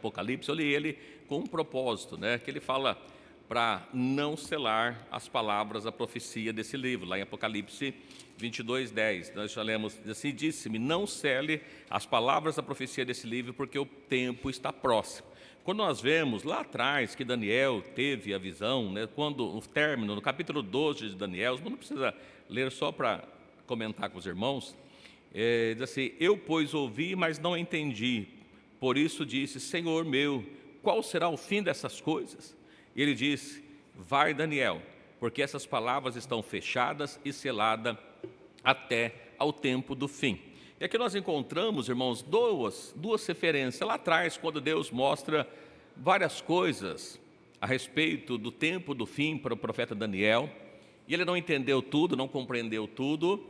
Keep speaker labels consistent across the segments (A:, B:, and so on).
A: Apocalipse, eu li ele com um propósito, né? Que ele fala para não selar as palavras da profecia desse livro, lá em Apocalipse 22:10. Nós já lemos assim: disse-me, não cele as palavras da profecia desse livro, porque o tempo está próximo. Quando nós vemos lá atrás que Daniel teve a visão, né, quando o término, no capítulo 12 de Daniel, não precisa ler só para comentar com os irmãos, diz assim: eu, pois, ouvi, mas não entendi, por isso disse, Senhor meu, qual será o fim dessas coisas? E ele disse: vai, Daniel, porque essas palavras estão fechadas e seladas até ao tempo do fim. E aqui nós encontramos, irmãos, duas referências. Lá atrás, quando Deus mostra várias coisas a respeito do tempo do fim para o profeta Daniel, e ele não entendeu tudo, não compreendeu tudo,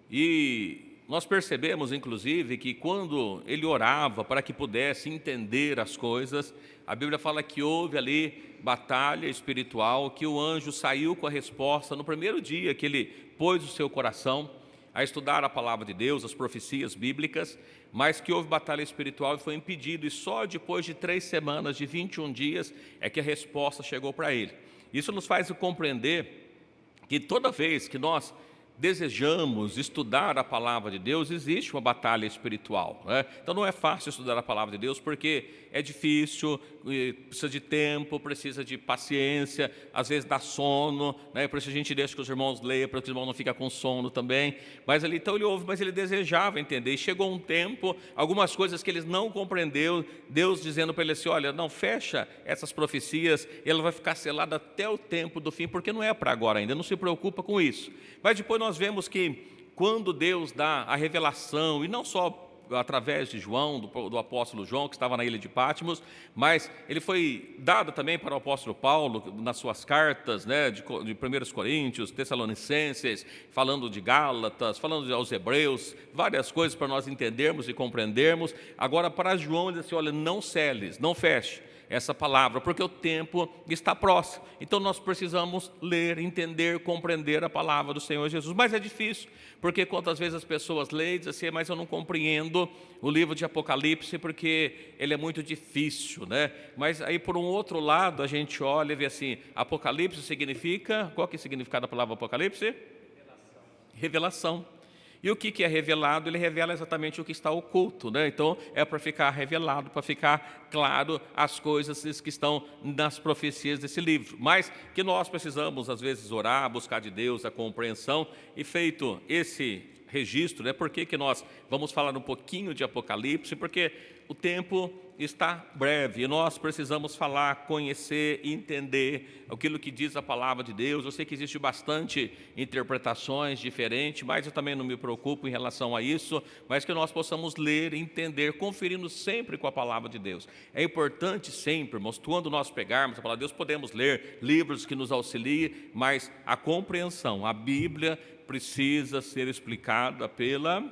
A: e nós percebemos, inclusive, que quando ele orava para que pudesse entender as coisas, a Bíblia fala que houve ali batalha espiritual, que o anjo saiu com a resposta no primeiro dia que ele pôs o seu coração a estudar a palavra de Deus, as profecias bíblicas, mas que houve batalha espiritual e foi impedido, e só depois de 3 semanas, de 21 dias, é que a resposta chegou para ele. Isso nos faz compreender que toda vez que nós desejamos estudar a palavra de Deus, existe uma batalha espiritual, né? Então não é fácil estudar a palavra de Deus, porque é difícil, precisa de tempo, precisa de paciência, às vezes dá sono, né? Por isso a gente deixa que os irmãos leiam, para que os irmãos não fiquem com sono também. Mas ali, então ele ouve, mas ele desejava entender, e chegou um tempo, algumas coisas que ele não compreendeu, Deus dizendo para ele assim: olha, não, fecha essas profecias, e ela vai ficar selada até o tempo do fim, porque não é para agora ainda, não se preocupa com isso. Mas depois nós vemos que quando Deus dá a revelação, e não só através de João, do apóstolo João, que estava na ilha de Patmos, mas ele foi dado também para o apóstolo Paulo nas suas cartas, né, de 1 Coríntios, Tessalonicenses, falando de Gálatas, falando aos Hebreus, várias coisas para nós entendermos e compreendermos. Agora para João ele diz assim: olha, não celes, não feche essa palavra, porque o tempo está próximo. Então nós precisamos ler, entender, compreender a palavra do Senhor Jesus. Mas é difícil, porque quantas vezes as pessoas leem e dizem assim: mas eu não compreendo o livro de Apocalipse, porque ele é muito difícil, né? Mas aí por um outro lado a gente olha e vê assim: Apocalipse significa, qual que é o significado da palavra Apocalipse? Revelação. E o que é revelado? Ele revela exatamente o que está oculto, né? Então é para ficar revelado, para ficar claro as coisas que estão nas profecias desse livro. Mas que nós precisamos às vezes orar, buscar de Deus a compreensão. E feito esse registro, né? Por que nós vamos falar um pouquinho de Apocalipse? Porque o tempo está breve e nós precisamos falar, conhecer, entender aquilo que diz a palavra de Deus. Eu sei que existe bastante interpretações diferentes, mas eu também não me preocupo em relação a isso, mas que nós possamos ler, entender, conferindo sempre com a palavra de Deus. É importante sempre, irmãos, quando nós pegarmos a palavra de Deus, podemos ler livros que nos auxiliem, mas a compreensão, a Bíblia precisa ser explicada pela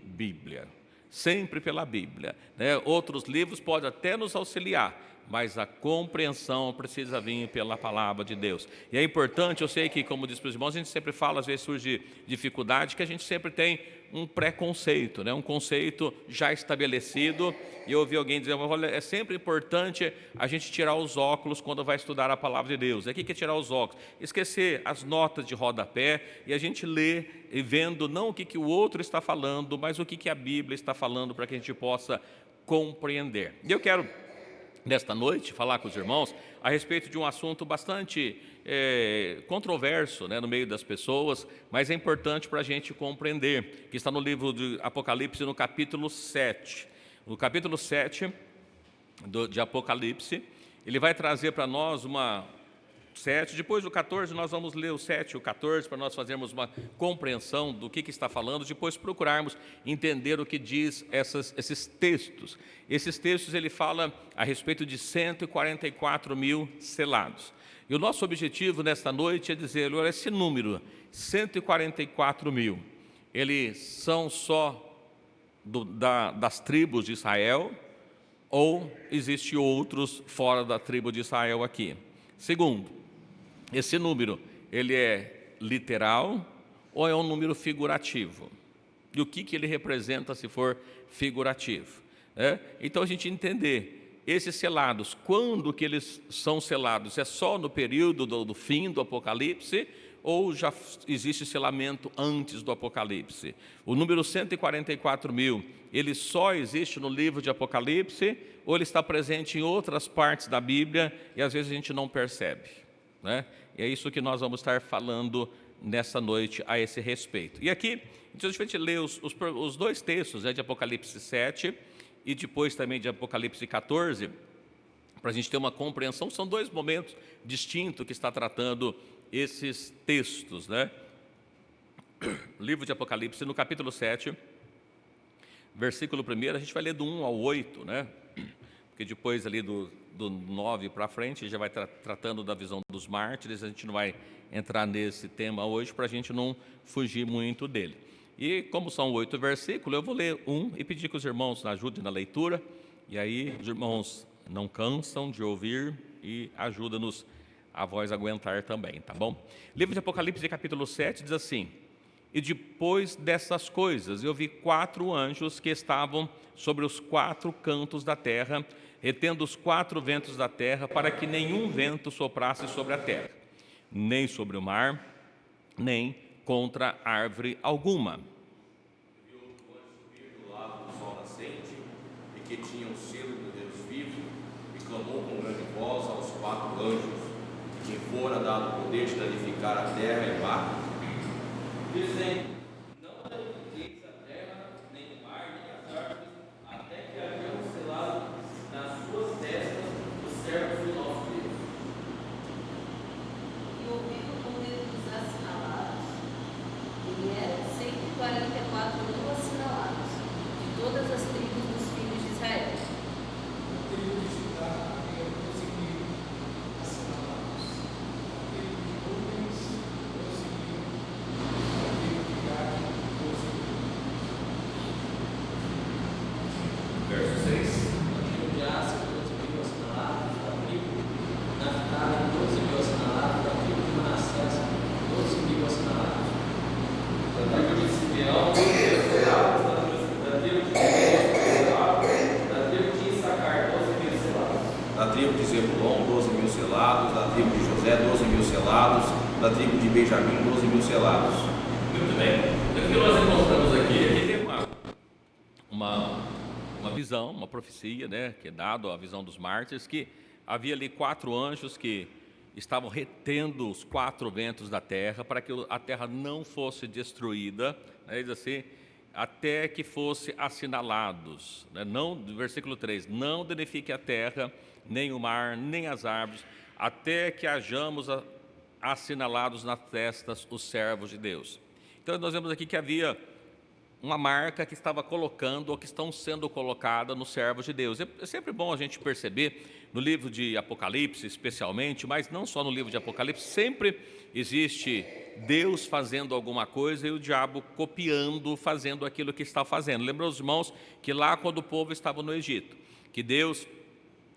A: Bíblia. Sempre pela Bíblia, né? Outros livros podem até nos auxiliar, mas a compreensão precisa vir pela palavra de Deus. E é importante, eu sei que, como diz para os irmãos, a gente sempre fala, às vezes surge dificuldade, que a gente sempre tem um preconceito, né? Um conceito já estabelecido. E eu ouvi alguém dizer: olha, é sempre importante a gente tirar os óculos quando vai estudar a palavra de Deus. O que é tirar os óculos? Esquecer as notas de rodapé e a gente ler e vendo não o que o outro está falando, mas o que a Bíblia está falando, para que a gente possa compreender. E eu quero, nesta noite, falar com os irmãos a respeito de um assunto bastante controverso, né, no meio das pessoas, mas é importante para a gente compreender, que está no livro de Apocalipse, no capítulo 7. No capítulo 7 de Apocalipse, ele vai trazer para nós uma 7, depois do 14 nós vamos ler o 7 e o 14 para nós fazermos uma compreensão do que está falando, depois procurarmos entender o que diz esses textos. Esses textos ele fala a respeito de 144 mil selados. E o nosso objetivo nesta noite é dizer: olha, esse número, 144 mil, eles são só das tribos de Israel, ou existe outros fora da tribo de Israel aqui? Segundo, esse número, ele é literal ou é um número figurativo? E o que ele representa se for figurativo? Então a gente entender esses selados, quando que eles são selados? É só no período do fim do Apocalipse ou já existe selamento antes do Apocalipse? O número 144.000, ele só existe no livro de Apocalipse ou ele está presente em outras partes da Bíblia e às vezes a gente não percebe, né? E é isso que nós vamos estar falando nessa noite a esse respeito. E aqui, então, a gente lê os dois textos, né, de Apocalipse 7 e depois também de Apocalipse 14, para a gente ter uma compreensão. São dois momentos distintos que está tratando esses textos, né? Livro de Apocalipse, no capítulo 7, versículo 1, a gente vai ler do 1 ao 8, né? Porque depois ali do 9 para frente, já vai tratando da visão dos mártires. A gente não vai entrar nesse tema hoje para a gente não fugir muito dele. E como são 8 versículos, eu vou ler um e pedir que os irmãos nos ajudem na leitura. E aí os irmãos não cansam de ouvir e ajuda-nos a voz aguentar também, tá bom? Livro de Apocalipse, capítulo 7, diz assim: e depois dessas coisas eu vi 4 anjos que estavam sobre os 4 cantos da terra, retendo os 4 ventos da terra, para que nenhum vento soprasse sobre a terra, nem sobre o mar, nem contra árvore alguma. Viu o anjo subir do lado do sol nascente, e que tinha o selo do Deus vivo, e clamou com grande voz aos 4 anjos, que fora dado o poder de danificar a terra e o mar, dizendo: não danifiqueis a terra, nem o mar, nem as árvores, até que hajamos selado nas suas testas os servos do nosso Deus.
B: E ouvindo o número dos assinalados, ele era 144.000 assinalados, de todas as tribos dos filhos de Israel.
C: A tribo de Judá havia 12.000 assinalados, a tribo de Rubens 12.000, a tribo de Gad 12.000.
A: Verso 6.
D: A tribo de Áser, 12.000 assinalados, da tribo de Naftali, 12.000 assinalados, da tribo de Manassés, 12.000 assinalados, da tribo de Simeão, 12.000 selados, da tribo de Benjamim, da tribo de Issacar, 12.000 selados,
E: da tribo de Zebulon, 12.000 selados, da tribo de José, 12.000 selados, da tribo de Benjamim, 12.000 selados.
A: Muito bem. Então, o que nós encontramos aqui? Aqui tem uma visão, uma profecia, né, que é dado a visão dos mártires, que havia ali 4 anjos que estavam retendo os 4 ventos da terra para que a terra não fosse destruída, né, diz assim, até que fosse assinalados, né, não, versículo 3, não danifique a terra, nem o mar, nem as árvores, até que hajamos assinalados nas testas os servos de Deus. Então nós vemos aqui que havia uma marca que estava colocando, ou que estão sendo colocada nos servos de Deus. É sempre bom a gente perceber, no livro de Apocalipse especialmente, mas não só no livro de Apocalipse, sempre existe Deus fazendo alguma coisa e o diabo copiando, fazendo aquilo que está fazendo. Lembra os irmãos que lá quando o povo estava no Egito, que Deus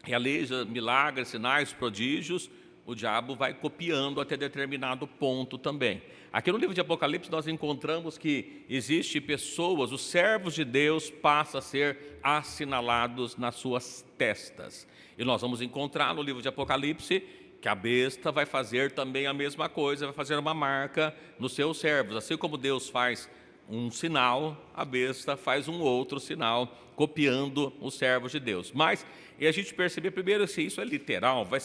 A: realiza milagres, sinais, prodígios, o diabo vai copiando até determinado ponto também. Aqui no livro de Apocalipse nós encontramos que existe pessoas, os servos de Deus passam a ser assinalados nas suas testas. E nós vamos encontrar no livro de Apocalipse que a besta vai fazer também a mesma coisa, vai fazer uma marca nos seus servos. Assim como Deus faz um sinal, a besta faz um outro sinal, copiando os servos de Deus. Mas, e a gente perceber primeiro se isso é literal, vai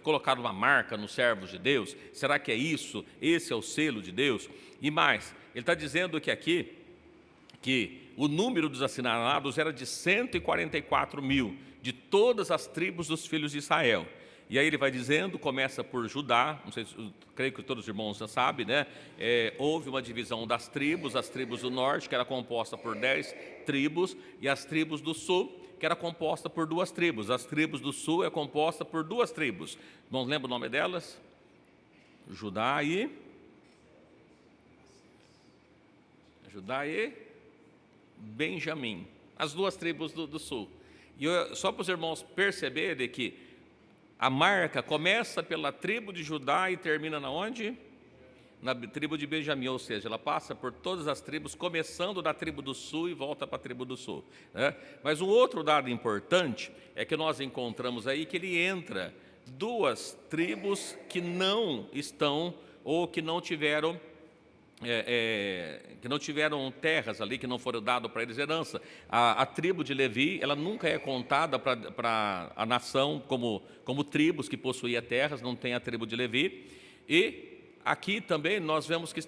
A: colocar uma marca nos servos de Deus? Será que é isso? Esse é o selo de Deus? E mais, ele está dizendo que aqui, que o número dos assinalados era de 144.000, de todas as tribos dos filhos de Israel. E aí ele vai dizendo, começa por Judá, não sei, creio que todos os irmãos já sabem, né? Houve uma divisão das tribos, as tribos do norte, que era composta por 10 tribos, e as tribos do sul, que era composta por 2 tribos. As tribos do sul é composta por 2 tribos. Irmãos, lembra o nome delas? Judá e Benjamim, as 2 tribos do sul. E só para os irmãos perceberem que a marca começa pela tribo de Judá e termina na onde? na tribo de Benjamim, ou seja, ela passa por todas as tribos, começando da tribo do sul e volta para a tribo do sul, né? Mas um outro dado importante é que nós encontramos aí que ele entra duas tribos que não estão ou que não tiveram terras ali, que não foram dadas para eles herança. A tribo de Levi, ela nunca é contada para a nação como tribos que possuía terras, não tem a tribo de Levi. E aqui também nós vemos que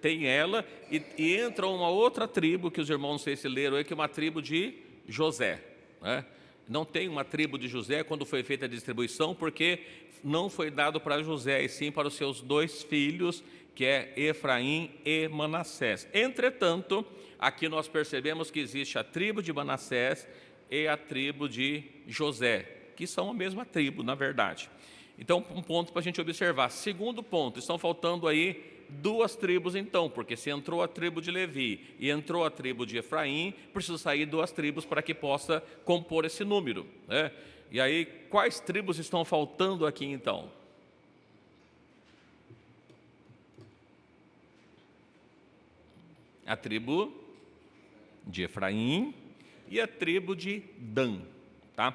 A: tem ela e entra uma outra tribo, que os irmãos não sei se leram aí, que é uma tribo de José, né? Não tem uma tribo de José quando foi feita a distribuição, porque não foi dado para José, e sim para os seus dois filhos, que é Efraim e Manassés. Entretanto, aqui nós percebemos que existe a tribo de Manassés e a tribo de José, que são a mesma tribo, na verdade. Então, um ponto para a gente observar. Segundo ponto, estão faltando aí duas tribos então, porque se entrou a tribo de Levi e entrou a tribo de Efraim, precisa sair duas tribos para que possa compor esse número, né? E aí, quais tribos estão faltando aqui então? A tribo de Efraim e a tribo de Dan, tá?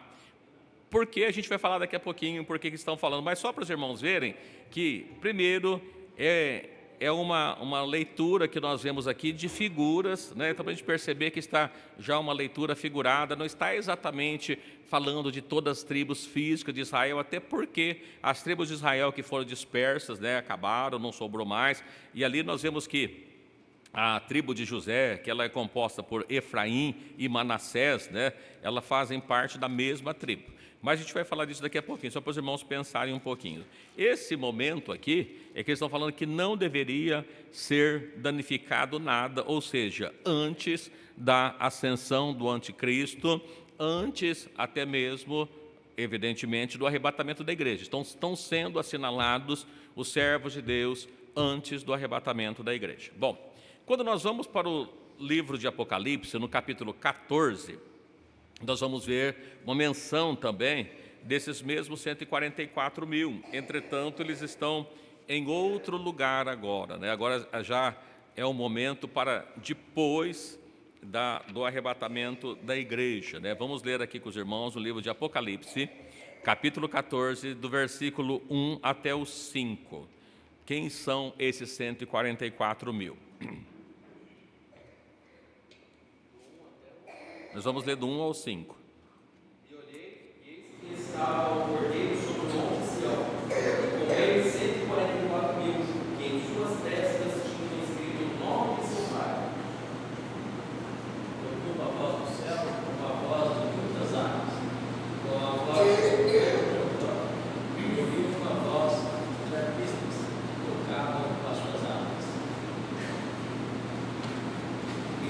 A: Porque a gente vai falar daqui a pouquinho por que estão falando, mas só para os irmãos verem que, primeiro, é uma leitura que nós vemos aqui de figuras, né? Então, para a gente perceber que está já uma leitura figurada, não está exatamente falando de todas as tribos físicas de Israel, até porque as tribos de Israel que foram dispersas, né, acabaram, não sobrou mais, e ali nós vemos que a tribo de José, que ela é composta por Efraim e Manassés, né, elas fazem parte da mesma tribo. Mas a gente vai falar disso daqui a pouquinho, só para os irmãos pensarem um pouquinho. Esse momento aqui é que eles estão falando que não deveria ser danificado nada, ou seja, antes da ascensão do anticristo, antes até mesmo, evidentemente, do arrebatamento da igreja. Estão sendo assinalados os servos de Deus antes do arrebatamento da igreja. Bom, quando nós vamos para o livro de Apocalipse, no capítulo 14, nós vamos ver uma menção também desses mesmos 144 mil. Entretanto, eles estão em outro lugar agora, né? Agora já é o momento para depois do arrebatamento da igreja, né? Vamos ler aqui com os irmãos o livro de Apocalipse, capítulo 14, do versículo 1 até o 5. Quem são esses 144 mil? Nós vamos ler do 1 ao 5.
D: E olhei, e eis que estava o cordeiro sobre o monte Sião, e com ele 144 mil, que em suas testas tinham escrito o nome de seu pai. Ouviu uma voz do céu, uma voz de muitas águas, com a voz do cordeiro cantando, e ouviu uma voz de arpistas que tocavam as suas armas.
A: E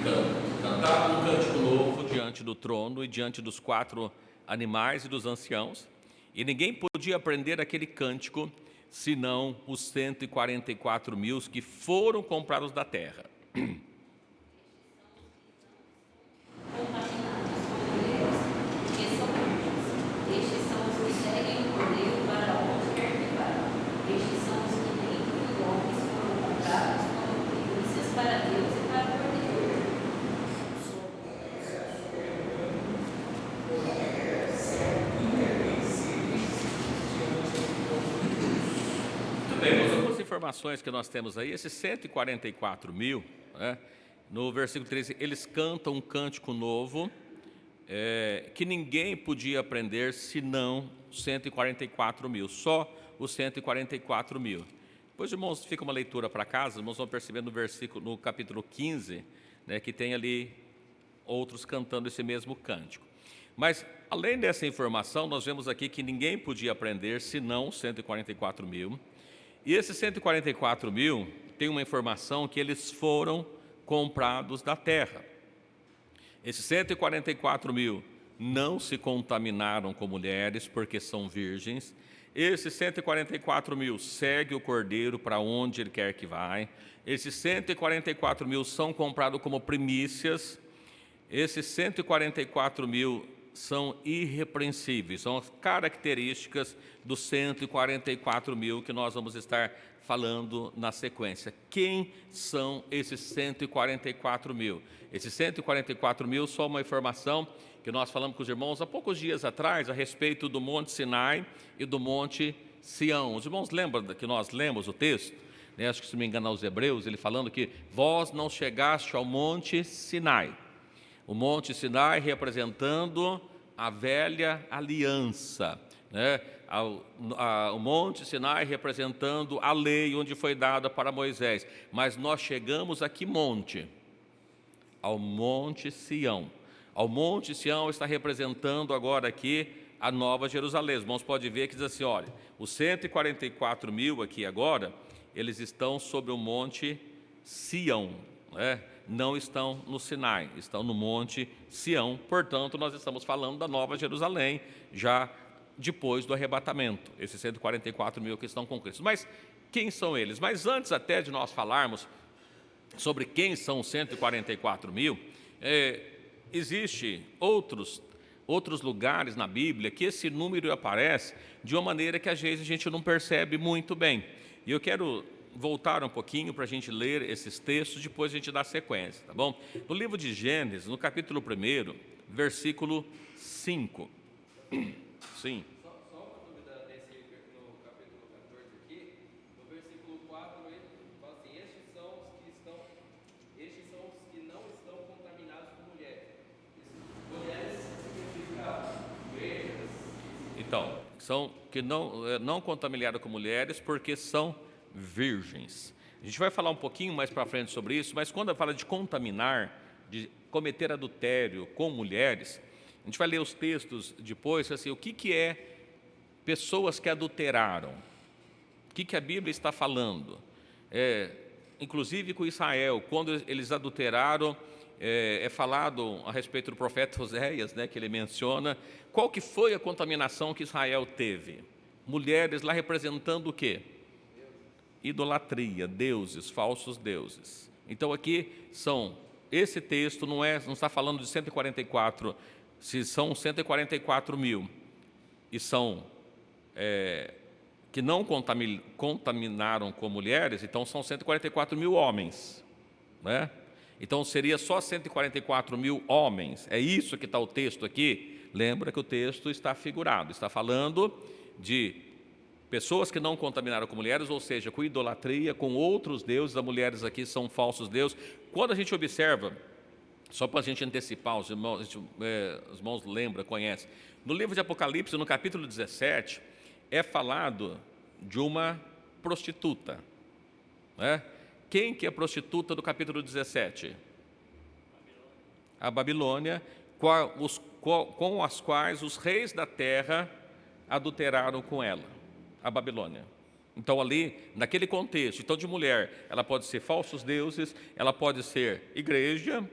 A: cantavam um cântico novo diante do trono e diante dos 4 animais e dos anciãos, e ninguém podia aprender aquele cântico, senão os 144 mil que foram comprados da terra.
B: Compaginados com eles, porque são muitos. Estes são os que seguem o cordeiro para onde quer que vá. Estes são os que dentre os homens foram comprados como primícias para Deus e para o cordeiro.
A: Bem, as outras informações que nós temos aí, esses 144 mil, né, no versículo 13, eles cantam um cântico novo, que ninguém podia aprender senão 144 mil, só os 144 mil. Depois, irmãos, fica uma leitura para casa, irmãos vão perceber no capítulo 15, né, que tem ali outros cantando esse mesmo cântico. Mas, além dessa informação, nós vemos aqui que ninguém podia aprender senão 144 mil. E esses 144 mil tem uma informação que eles foram comprados da terra. Esses 144 mil não se contaminaram com mulheres porque são virgens. Esses 144 mil seguem o cordeiro para onde ele quer que vá. Esses 144 mil são comprados como primícias. Esses 144 mil são irrepreensíveis, são as características dos 144 mil que nós vamos estar falando na sequência. Quem são esses 144 mil? Esses 144 mil, só uma informação que nós falamos com os irmãos há poucos dias atrás a respeito do Monte Sinai e do Monte Sião. Os irmãos lembram que nós lemos o texto? Acho que, se não me engano, aos Hebreus, ele falando que vós não chegaste ao Monte Sinai. O Monte Sinai representando a velha aliança, né? O Monte Sinai representando a lei onde foi dada para Moisés. Mas nós chegamos a que monte? Ao Monte Sião. Ao Monte Sião está representando agora aqui a Nova Jerusalém. Os irmãos podem ver que diz assim, olha, os 144 mil aqui agora, eles estão sobre o Monte Sião, né? Não estão no Sinai, estão no Monte Sião. Portanto, nós estamos falando da Nova Jerusalém, já depois do arrebatamento, esses 144 mil que estão com Cristo. Mas quem são eles? Mas antes até de nós falarmos sobre quem são os 144 mil, existe outros lugares na Bíblia que esse número aparece de uma maneira que às vezes a gente não percebe muito bem. E eu quero voltar um pouquinho para a gente ler esses textos, depois a gente dá sequência, tá bom? No livro de Gênesis, no capítulo 1, versículo 5. Sim.
D: Só uma dúvida no capítulo 14 aqui, no versículo 4, ele fala assim, estes são os que não estão contaminados com mulheres. Mulheres significa velhas.
A: Então, são que não contaminaram com mulheres porque são virgens. A gente vai falar um pouquinho mais para frente sobre isso, mas quando fala de contaminar, de cometer adultério com mulheres, a gente vai ler os textos depois, assim, o que é pessoas que adulteraram, o que a Bíblia está falando. Inclusive com Israel, quando eles adulteraram, é falado a respeito do profeta Oséias, né, que ele menciona, qual que foi a contaminação que Israel teve? Mulheres lá representando o quê? Idolatria, deuses, falsos deuses. Então aqui esse texto não está falando de 144, se são 144 mil, e são que não contaminaram com mulheres, então são 144 mil homens, né? Então seria só 144 mil homens, é isso que está o texto aqui. Lembra que o texto está figurado, está falando de pessoas que não contaminaram com mulheres, ou seja, com idolatria, com outros deuses. As mulheres aqui são falsos deuses. Quando a gente observa, só para a gente antecipar, os irmãos lembram, conhecem, no livro de Apocalipse, no capítulo 17, é falado de uma prostituta, né? Quem que é a prostituta do capítulo 17? A Babilônia, com as quais os reis da terra adulteraram com ela, a Babilônia. Então ali, naquele contexto, então de mulher, ela pode ser falsos deuses, ela pode ser igreja,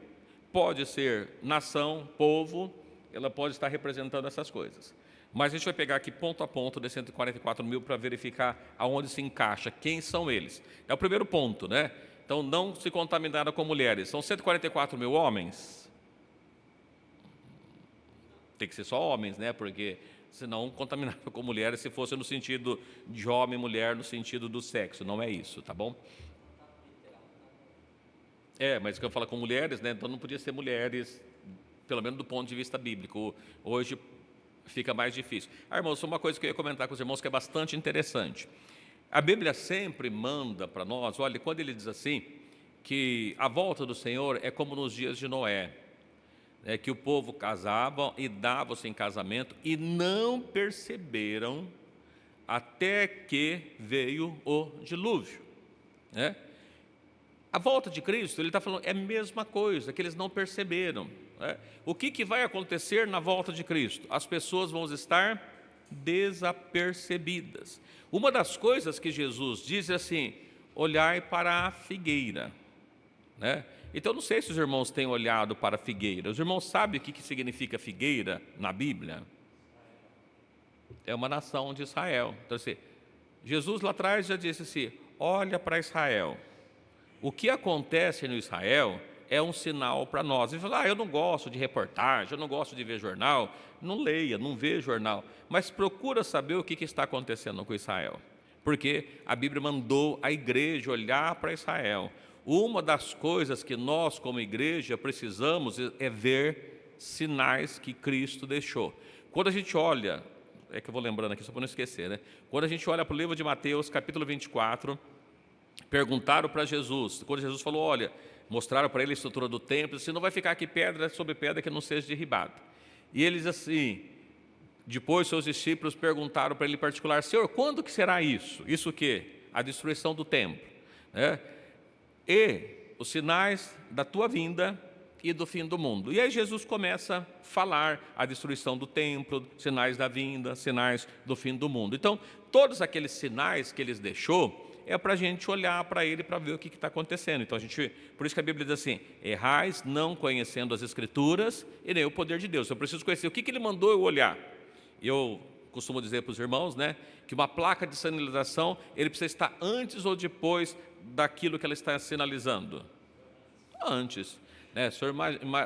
A: pode ser nação, povo, ela pode estar representando essas coisas. Mas a gente vai pegar aqui ponto a ponto de 144 mil para verificar aonde se encaixa, quem são eles. É o primeiro ponto, né? Então não se contaminaram com mulheres. São 144 mil homens? Tem que ser só homens, né? Porque senão contaminaram com mulheres, se fosse no sentido de homem e mulher, no sentido do sexo. Não é isso, tá bom? Mas que eu falo com mulheres, né? Então não podia ser mulheres, pelo menos do ponto de vista bíblico. Hoje fica mais difícil. Irmãos, uma coisa que eu ia comentar com os irmãos que é bastante interessante. A Bíblia sempre manda para nós, olha, quando ele diz assim, que a volta do Senhor é como nos dias de Noé, que o povo casava e dava-se em casamento e não perceberam até que veio o dilúvio, né? A volta de Cristo, ele está falando, é a mesma coisa, que eles não perceberam, né? O que vai acontecer na volta de Cristo? As pessoas vão estar desapercebidas. Uma das coisas que Jesus diz é assim, olhai para a figueira, né? Então, não sei se os irmãos têm olhado para a figueira. Os irmãos sabem o que significa figueira na Bíblia? É uma nação de Israel. Então, assim, Jesus lá atrás já disse assim, olha para Israel. O que acontece no Israel é um sinal para nós. Ele fala, eu não gosto de reportagem, eu não gosto de ver jornal. Não leia, não vê jornal, mas procura saber o que está acontecendo com Israel. Porque a Bíblia mandou a igreja olhar para Israel. Uma das coisas que nós, como igreja, precisamos é ver sinais que Cristo deixou. Quando a gente olha, é que eu vou lembrando aqui só para não esquecer, né? Quando a gente olha para o livro de Mateus, capítulo 24, perguntaram para Jesus, quando Jesus falou, olha, mostraram para ele a estrutura do templo, disse, não vai ficar aqui pedra sobre pedra que não seja derribada. E eles assim, depois seus discípulos perguntaram para ele em particular, Senhor, quando que será isso? Isso o quê? A destruição do templo, né? E os sinais da tua vinda e do fim do mundo. E aí Jesus começa a falar a destruição do templo, sinais da vinda, sinais do fim do mundo. Então, todos aqueles sinais que eles deixou, é para a gente olhar para ele para ver o que está acontecendo. Então, por isso que a Bíblia diz assim, errais não conhecendo as Escrituras e nem o poder de Deus. Eu preciso conhecer o que ele mandou eu olhar. Eu costumo dizer para os irmãos, né, que uma placa de sinalização, ele precisa estar antes ou depois daquilo que ela está sinalizando? Antes. Né? O senhor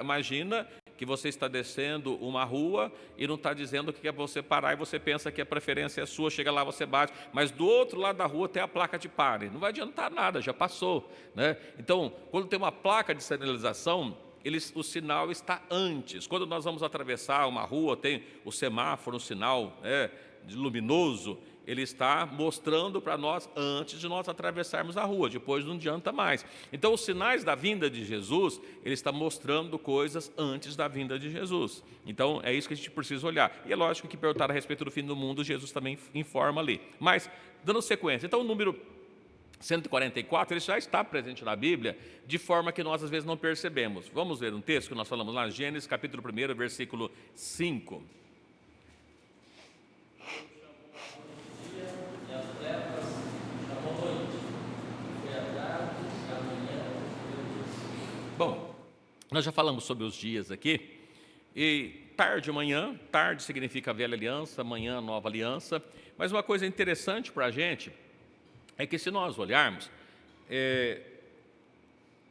A: imagina que você está descendo uma rua e não está dizendo que é você parar e você pensa que a preferência é sua, chega lá, você bate, mas do outro lado da rua tem a placa de pare. Não vai adiantar nada, já passou. Né? Então, quando tem uma placa de sinalização, o sinal está antes. Quando nós vamos atravessar uma rua, tem o semáforo, um sinal luminoso, ele está mostrando para nós antes de nós atravessarmos a rua, depois não adianta mais. Então, os sinais da vinda de Jesus, ele está mostrando coisas antes da vinda de Jesus. Então, é isso que a gente precisa olhar. E é lógico que perguntar a respeito do fim do mundo, Jesus também informa ali. Mas, dando sequência, então o número 144, ele já está presente na Bíblia, de forma que nós às vezes não percebemos. Vamos ver um texto que nós falamos lá, Gênesis capítulo 1, versículo 5. Bom, nós já falamos sobre os dias aqui, e tarde e manhã, tarde significa velha aliança, manhã nova aliança, mas uma coisa interessante para a gente é que se nós olharmos,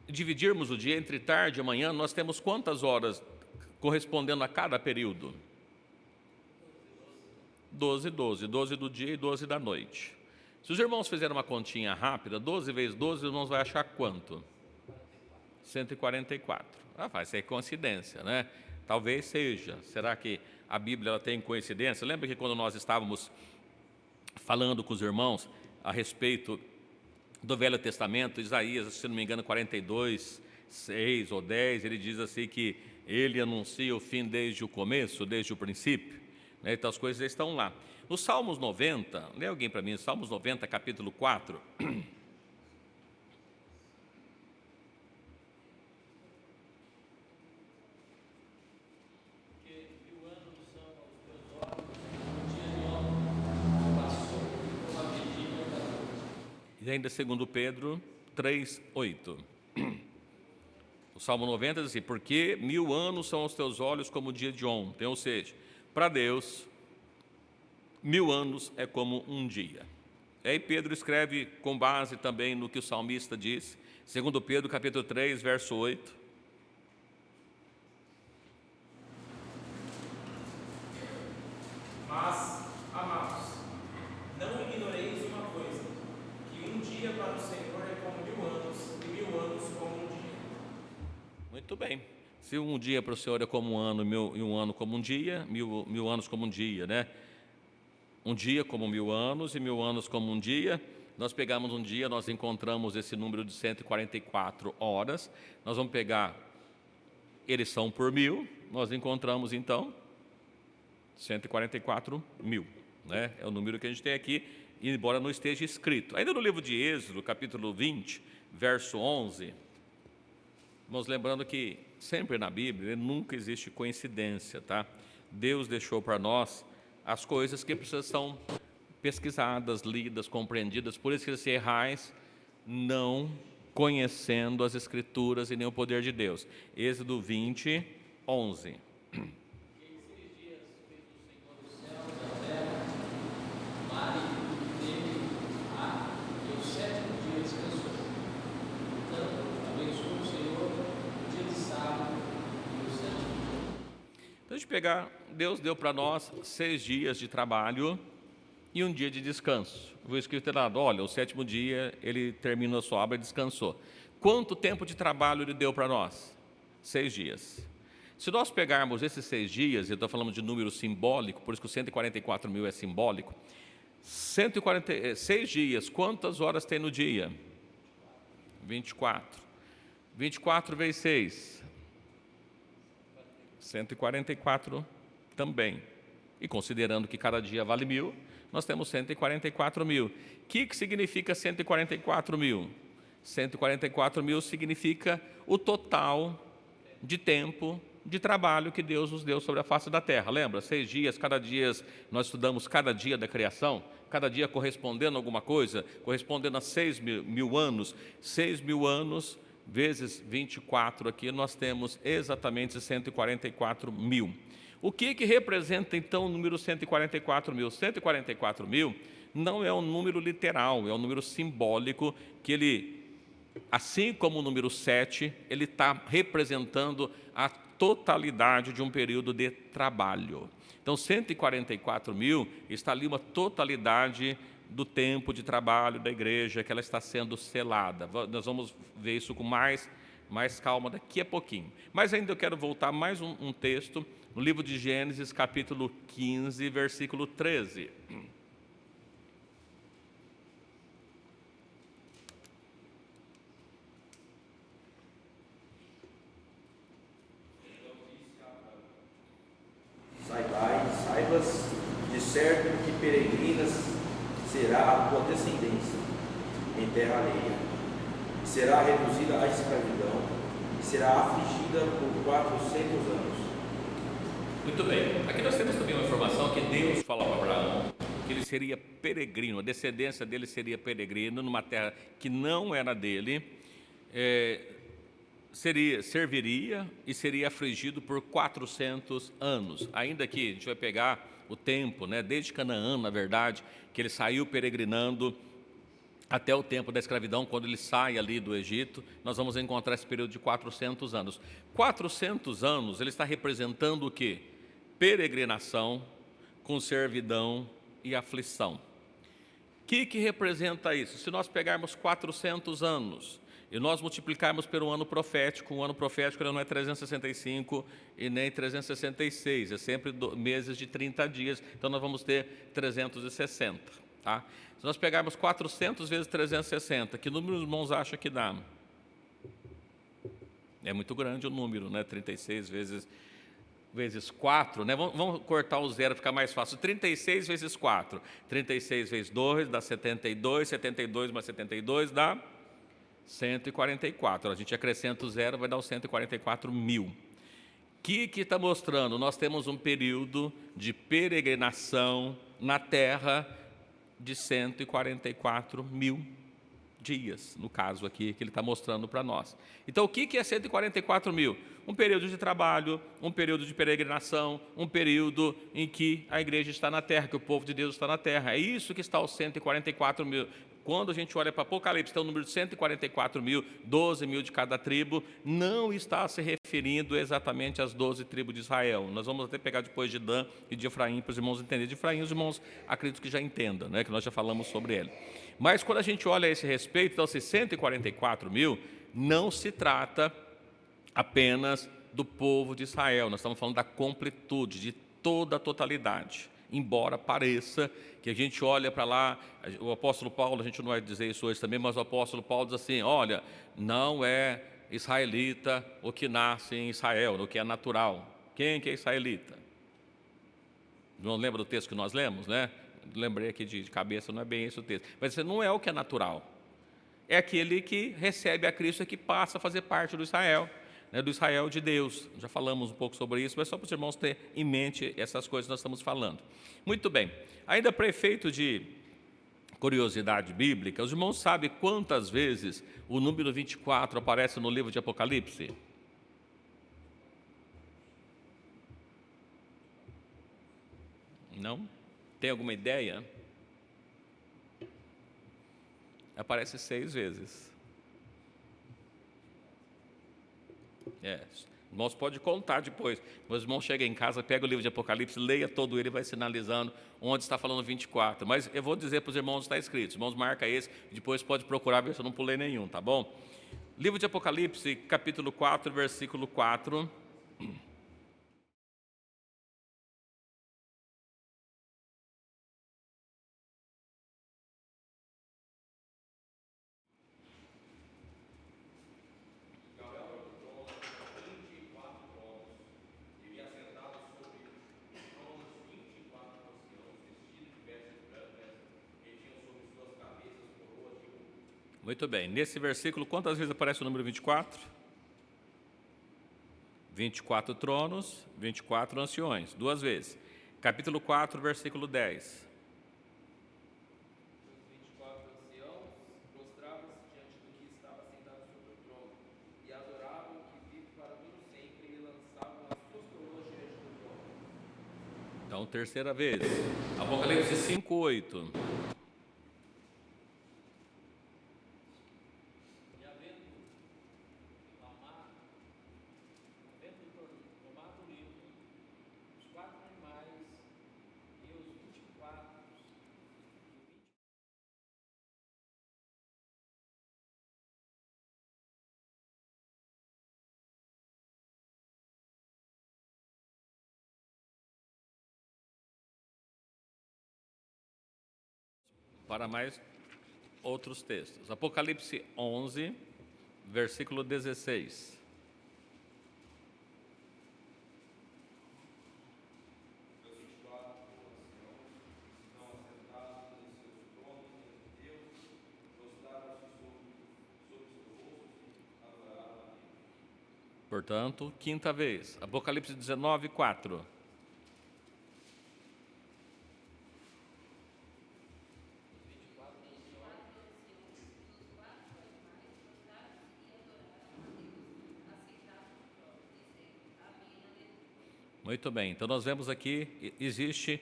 A: dividirmos o dia entre tarde e manhã, nós temos quantas horas correspondendo a cada período? 12 do dia e 12 da noite. Se os irmãos fizerem uma continha rápida, 12 vezes 12, os irmãos vão achar quanto? 144. Vai ser coincidência, né? Talvez seja. Será que a Bíblia ela tem coincidência? Lembra que quando nós estávamos falando com os irmãos a respeito do Velho Testamento, Isaías, se não me engano, 42, 6 ou 10, ele diz assim que ele anuncia o fim desde o começo, desde o princípio, né? Então as coisas estão lá. No Salmos 90, lê alguém para mim, Salmos 90, capítulo 4. E ainda segundo Pedro 3:8. O Salmo 90 diz assim, porque 1000 anos são os teus olhos como o dia de ontem, ou seja, para Deus, 1000 anos é como um dia. E aí Pedro escreve com base também no que o salmista diz, segundo Pedro capítulo 3, verso 8.
C: Mas, amados, não ignoreis uma coisa, que um dia para o Senhor é como 1000 anos, e 1000 anos como um dia.
A: Muito bem. Se um dia para o Senhor é como um ano, e um ano como um dia, mil anos como um dia, né? Um dia como 1000 anos e 1000 anos como um dia. Nós pegamos um dia, nós encontramos esse número de 144 horas. Nós vamos pegar, eles são por 1000, nós encontramos então 144.000, né? É o número que a gente tem aqui, embora não esteja escrito. Ainda no livro de Êxodo, capítulo 20, verso 11, vamos lembrando que sempre na Bíblia nunca existe coincidência, tá? Deus deixou para nós as coisas que precisam ser pesquisadas, lidas, compreendidas. Por isso que se errais, não conhecendo as Escrituras e nem o poder de Deus. Êxodo 20, 11. pegar, Deus deu para nós 6 dias de trabalho e um dia de descanso. O escrito é dado, olha, o 7º dia ele terminou a sua obra e descansou. Quanto tempo de trabalho ele deu para nós? 6 dias. Se nós pegarmos esses 6 dias, eu estou falando de número simbólico, por isso que o 144 mil é simbólico, 6 dias, quantas horas tem no dia? 24. 24 vezes 6. 144 também. E considerando que cada dia vale 1.000, nós temos 144 mil. O que significa 144 mil? 144 mil significa o total de tempo de trabalho que Deus nos deu sobre a face da terra. Lembra? 6 dias, cada dia, nós estudamos cada dia da criação, cada dia correspondendo a alguma coisa, correspondendo a 6 mil anos. 6 mil anos vezes 24 aqui, nós temos exatamente 144 mil. O que representa, então, o número 144 mil? 144 mil não é um número literal, é um número simbólico que ele, assim como o número 7, ele está representando a totalidade de um período de trabalho. Então, 144 mil está ali uma totalidade do tempo de trabalho da igreja, que ela está sendo selada. Nós vamos ver isso com mais calma daqui a pouquinho. Mas ainda eu quero voltar mais um texto, no livro de Gênesis, capítulo 15, versículo 13.
E: Saibas de certo que peregrinas será a tua descendência em terra alheia, será reduzida à escravidão, e será afligida por 400 anos.
A: Muito bem, aqui nós temos também uma informação que Deus falou para Abraão, que ele seria peregrino, a descendência dele seria peregrino, numa terra que não era dele, serviria e seria afligido por 400 anos, ainda que a gente vai pegar o tempo, né, desde Canaã, na verdade, que ele saiu peregrinando até o tempo da escravidão, quando ele sai ali do Egito, nós vamos encontrar esse período de 400 anos. 400 anos, ele está representando o quê? Peregrinação, com servidão e aflição. O que representa isso? Se nós pegarmos 400 anos e nós multiplicarmos pelo ano profético, o ano profético ele não é 365 e nem 366, é sempre meses de 30 dias, então nós vamos ter 360. Tá? Se nós pegarmos 400 vezes 360, que número os irmãos acham que dá? É muito grande o número, né? 36 vezes 4, né? Vamos cortar o zero, ficar mais fácil. 36 vezes 4. 36 vezes 2 dá 72, 72 mais 72 dá 144. A gente acrescenta o zero, vai dar os 144 mil. O que está mostrando? Nós temos um período de peregrinação na terra de 144 mil dias, no caso aqui, que ele está mostrando para nós. Então, o que é 144 mil? Um período de trabalho, um período de peregrinação, um período em que a igreja está na terra, que o povo de Deus está na terra. É isso que está os 144 mil. Quando a gente olha para Apocalipse, tem o número de 144 mil, 12 mil de cada tribo, não está se referindo exatamente às 12 tribos de Israel. Nós vamos até pegar depois de Dan e de Efraim, para os irmãos entenderem. De Efraim, os irmãos acredito que já entendam, né, que nós já falamos sobre ele. Mas quando a gente olha a esse respeito, então, esses 144 mil, não se trata apenas do povo de Israel, nós estamos falando da completude, de toda a totalidade. Embora pareça que a gente olha para lá, o apóstolo Paulo, a gente não vai dizer isso hoje também, mas o apóstolo Paulo diz assim, olha, não é israelita o que nasce em Israel, o que é natural. Quem que é israelita? Não lembra do texto que nós lemos, né? Lembrei aqui de cabeça, não é bem esse o texto. Mas não é o que é natural. É aquele que recebe a Cristo e que passa a fazer parte do Israel, né, do Israel de Deus. Já falamos um pouco sobre isso, mas só para os irmãos terem em mente essas coisas que nós estamos falando. Muito bem. Ainda para efeito de curiosidade bíblica, os irmãos sabem quantas vezes o número 24 aparece no livro de Apocalipse? Não? Tem alguma ideia? Aparece 6 vezes. Irmãos, pode contar depois. Meus irmãos chegam em casa, pega o livro de Apocalipse, leia todo ele e vai sinalizando onde está falando 24. Mas eu vou dizer para os irmãos onde está escrito. Os irmãos marca esse, depois pode procurar ver se eu não pulei nenhum, tá bom? Livro de Apocalipse, capítulo 4, versículo 4. Muito bem, nesse versículo, quantas vezes aparece o número 24? 24 tronos, 24 anciões, 2 vezes. Capítulo 4, versículo 10.
D: Os 24 anciãos prostravam-se diante do que estava sentado sobre o trono, e adoravam o que vive para todo sempre, e lançavam as suas coroas diante do trono.
A: Então, terceira vez. Apocalipse 5, 8.
D: Tomado o livro, os 4 animais e os 24
A: Para mais outros textos. Apocalipse 11, versículo 16. Portanto, quinta vez. Apocalipse 19, 4. Muito bem, então nós vemos aqui, existe,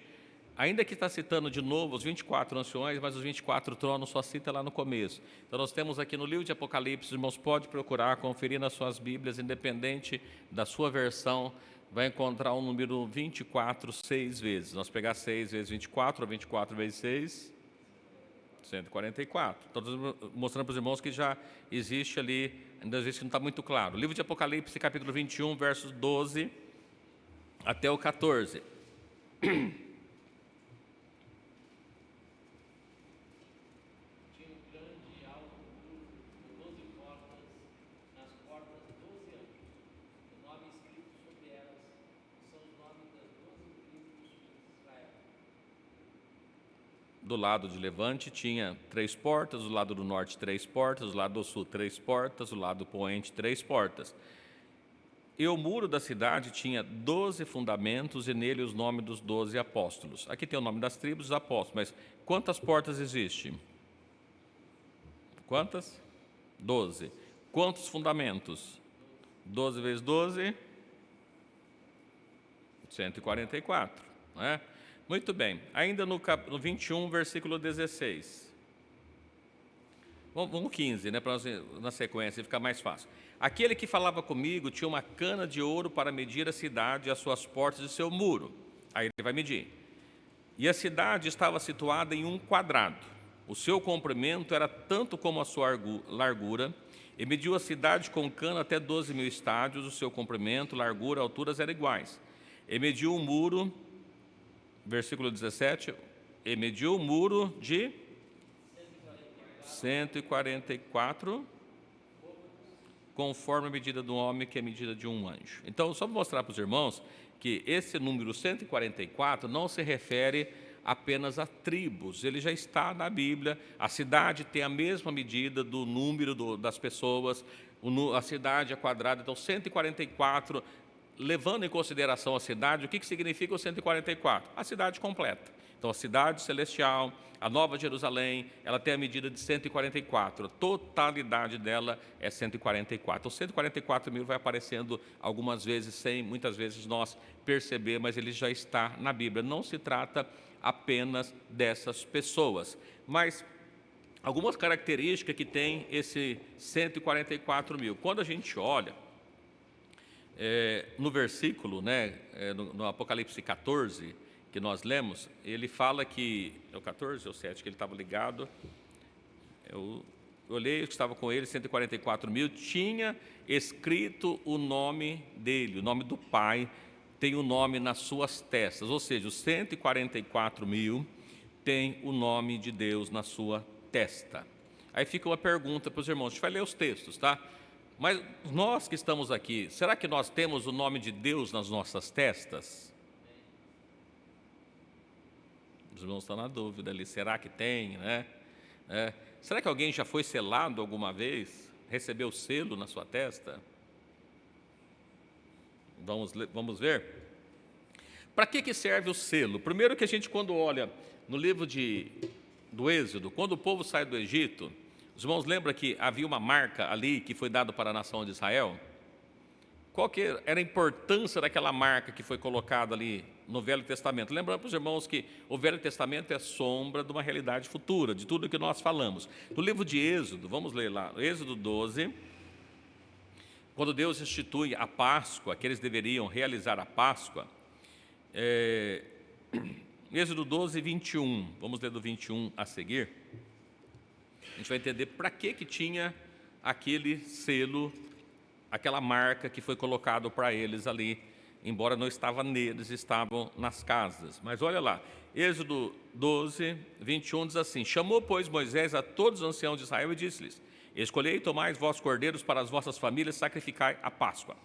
A: ainda que está citando de novo os 24 anciões, mas os 24 tronos só cita lá no começo. Então nós temos aqui no livro de Apocalipse, os irmãos podem procurar, conferir nas suas Bíblias, independente da sua versão, vai encontrar o número 24 6 vezes. Nós pegar 6 vezes 24, ou 24 vezes 6, 144. Estou mostrando para os irmãos que já existe ali, ainda existe que não está muito claro. Livro de Apocalipse, capítulo 21, versos 12 até o 14.
D: tinha um grande e alto muro com 12 portas, nas portas 12 anjos, o nome escrito sobre elas, que são os nomes das 12 tribos dos filhos de Israel.
A: Do lado de levante tinha 3 portas, do lado do norte 3 portas, do lado do sul 3 portas, do lado do poente 3 portas. E o muro da cidade tinha 12 fundamentos e nele os nomes dos 12 apóstolos. Aqui tem o nome das tribos dos apóstolos, mas quantas portas existem? Quantas? 12. Quantos fundamentos? 12 vezes 12? 144. Não é? Muito bem. Ainda no 21, versículo 16. Vamos 15, né, para nós, na sequência, ficar mais fácil. Aquele que falava comigo tinha uma cana de ouro para medir a cidade e as suas portas e seu muro. Aí ele vai medir. E a cidade estava situada em um quadrado. O seu comprimento era tanto como a sua largura, e mediu a cidade com cana até 12.000 estádios, o seu comprimento, largura, alturas eram iguais. E mediu um muro, versículo 17, e mediu um muro de 144, conforme a medida do homem, que é a medida de um anjo. Então, só para mostrar para os irmãos que esse número 144 não se refere apenas a tribos, ele já está na Bíblia. A cidade tem a mesma medida do número das pessoas, a cidade é quadrada, então 144, levando em consideração a cidade, o que significa o 144? A cidade completa. Então, a cidade celestial, a Nova Jerusalém, ela tem a medida de 144, a totalidade dela é 144. O 144.000 vai aparecendo algumas vezes, sem muitas vezes nós perceber, mas ele já está na Bíblia. Não se trata apenas dessas pessoas, mas algumas características que tem esse 144.000. Quando a gente olha, no versículo, né, no Apocalipse 14, que nós lemos, ele fala que, é o 14 ou 7, que ele estava ligado, eu olhei, que estava com ele, 144.000, tinha escrito o nome dele, o nome do Pai, tem o nome nas suas testas, ou seja, os 144.000 tem o nome de Deus na sua testa. Aí fica uma pergunta para os irmãos, a gente vai ler os textos, tá? Mas nós que estamos aqui, será que nós temos o nome de Deus nas nossas testas? Os irmãos estão na dúvida ali, será que tem, né? Será que alguém já foi selado alguma vez? Recebeu o selo na sua testa? Vamos ver? Para que serve o selo? Primeiro que a gente, quando olha no livro do Êxodo, quando o povo sai do Egito, os irmãos lembram que havia uma marca ali que foi dada para a nação de Israel? Qual que era a importância daquela marca que foi colocada ali no Velho Testamento? Lembrando para os irmãos que o Velho Testamento é sombra de uma realidade futura, de tudo que nós falamos. No livro de Êxodo, vamos ler lá, Êxodo 12, quando Deus institui a Páscoa, que eles deveriam realizar a Páscoa, Êxodo 12, 21, vamos ler do 21 a seguir, a gente vai entender para que tinha aquele selo, aquela marca que foi colocado para eles ali, embora não estava neles, estavam nas casas. Mas olha lá, Êxodo 12, 21 diz assim: chamou, pois, Moisés a todos os anciãos de Israel e disse-lhes: escolhei e tomai vós cordeiros para as vossas famílias, sacrificai a Páscoa.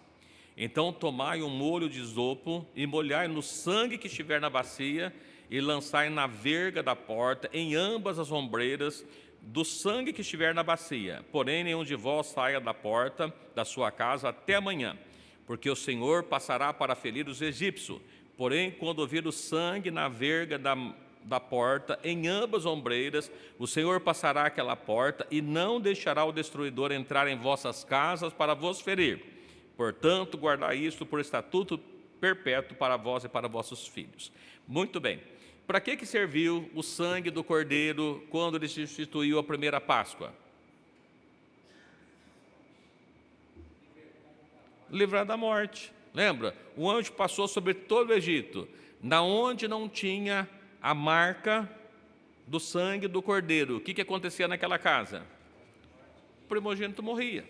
A: Então tomai um molho de isopo e molhai no sangue que estiver na bacia e lançai na verga da porta, em ambas as ombreiras do sangue que estiver na bacia. Porém, nenhum de vós saia da porta da sua casa até amanhã, porque o Senhor passará para ferir os egípcios. Porém, quando ouvir o sangue na verga da porta, em ambas as ombreiras, o Senhor passará aquela porta e não deixará o destruidor entrar em vossas casas para vos ferir. Portanto, guardai isto por estatuto perpétuo para vós e para vossos filhos. Muito bem. Para que serviu o sangue do cordeiro quando ele instituiu a primeira Páscoa? Livrar da morte. Lembra? O anjo passou sobre todo o Egito, na onde não tinha a marca do sangue do cordeiro. O que acontecia naquela casa? O primogênito morria.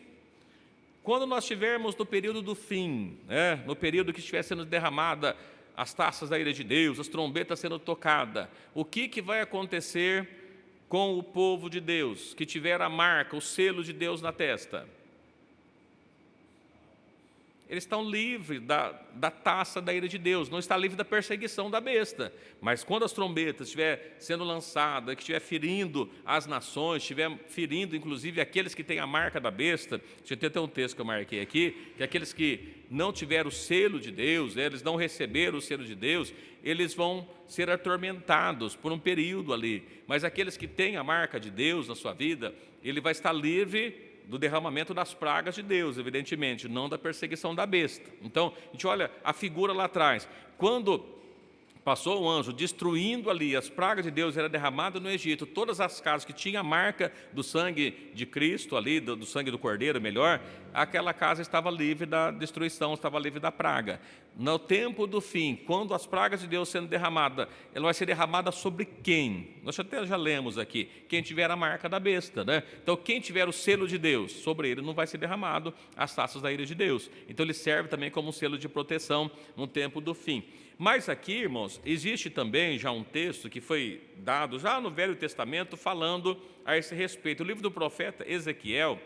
A: Quando nós estivermos no período do fim, no período que estiver sendo derramada as taças da ira de Deus, as trombetas sendo tocadas, o que vai acontecer com o povo de Deus, que tiver a marca, o selo de Deus na testa? Eles estão livres da taça da ira de Deus, não está livre da perseguição da besta. Mas quando as trombetas estiver sendo lançadas, que estiver ferindo as nações, estiver ferindo inclusive aqueles que têm a marca da besta, deixa eu ter até um texto que eu marquei aqui, que aqueles que não tiveram o selo de Deus, eles não receberam o selo de Deus, eles vão ser atormentados por um período ali. Mas aqueles que têm a marca de Deus na sua vida, ele vai estar livre do derramamento das pragas de Deus, evidentemente, não da perseguição da besta. Então, a gente olha a figura lá atrás. Quando passou o anjo destruindo ali as pragas de Deus, era derramado no Egito, todas as casas que tinham a marca do sangue de Cristo ali, do sangue do Cordeiro, melhor, aquela casa estava livre da destruição, estava livre da praga. No tempo do fim, quando as pragas de Deus sendo derramadas, ela vai ser derramada sobre quem? Nós até já lemos aqui, quem tiver a marca da besta, né? Então, quem tiver o selo de Deus, sobre ele não vai ser derramado as taças da ira de Deus. Então, ele serve também como um selo de proteção no tempo do fim. Mas aqui, irmãos, existe também já um texto que foi dado já no Velho Testamento falando a esse respeito. O livro do profeta Ezequiel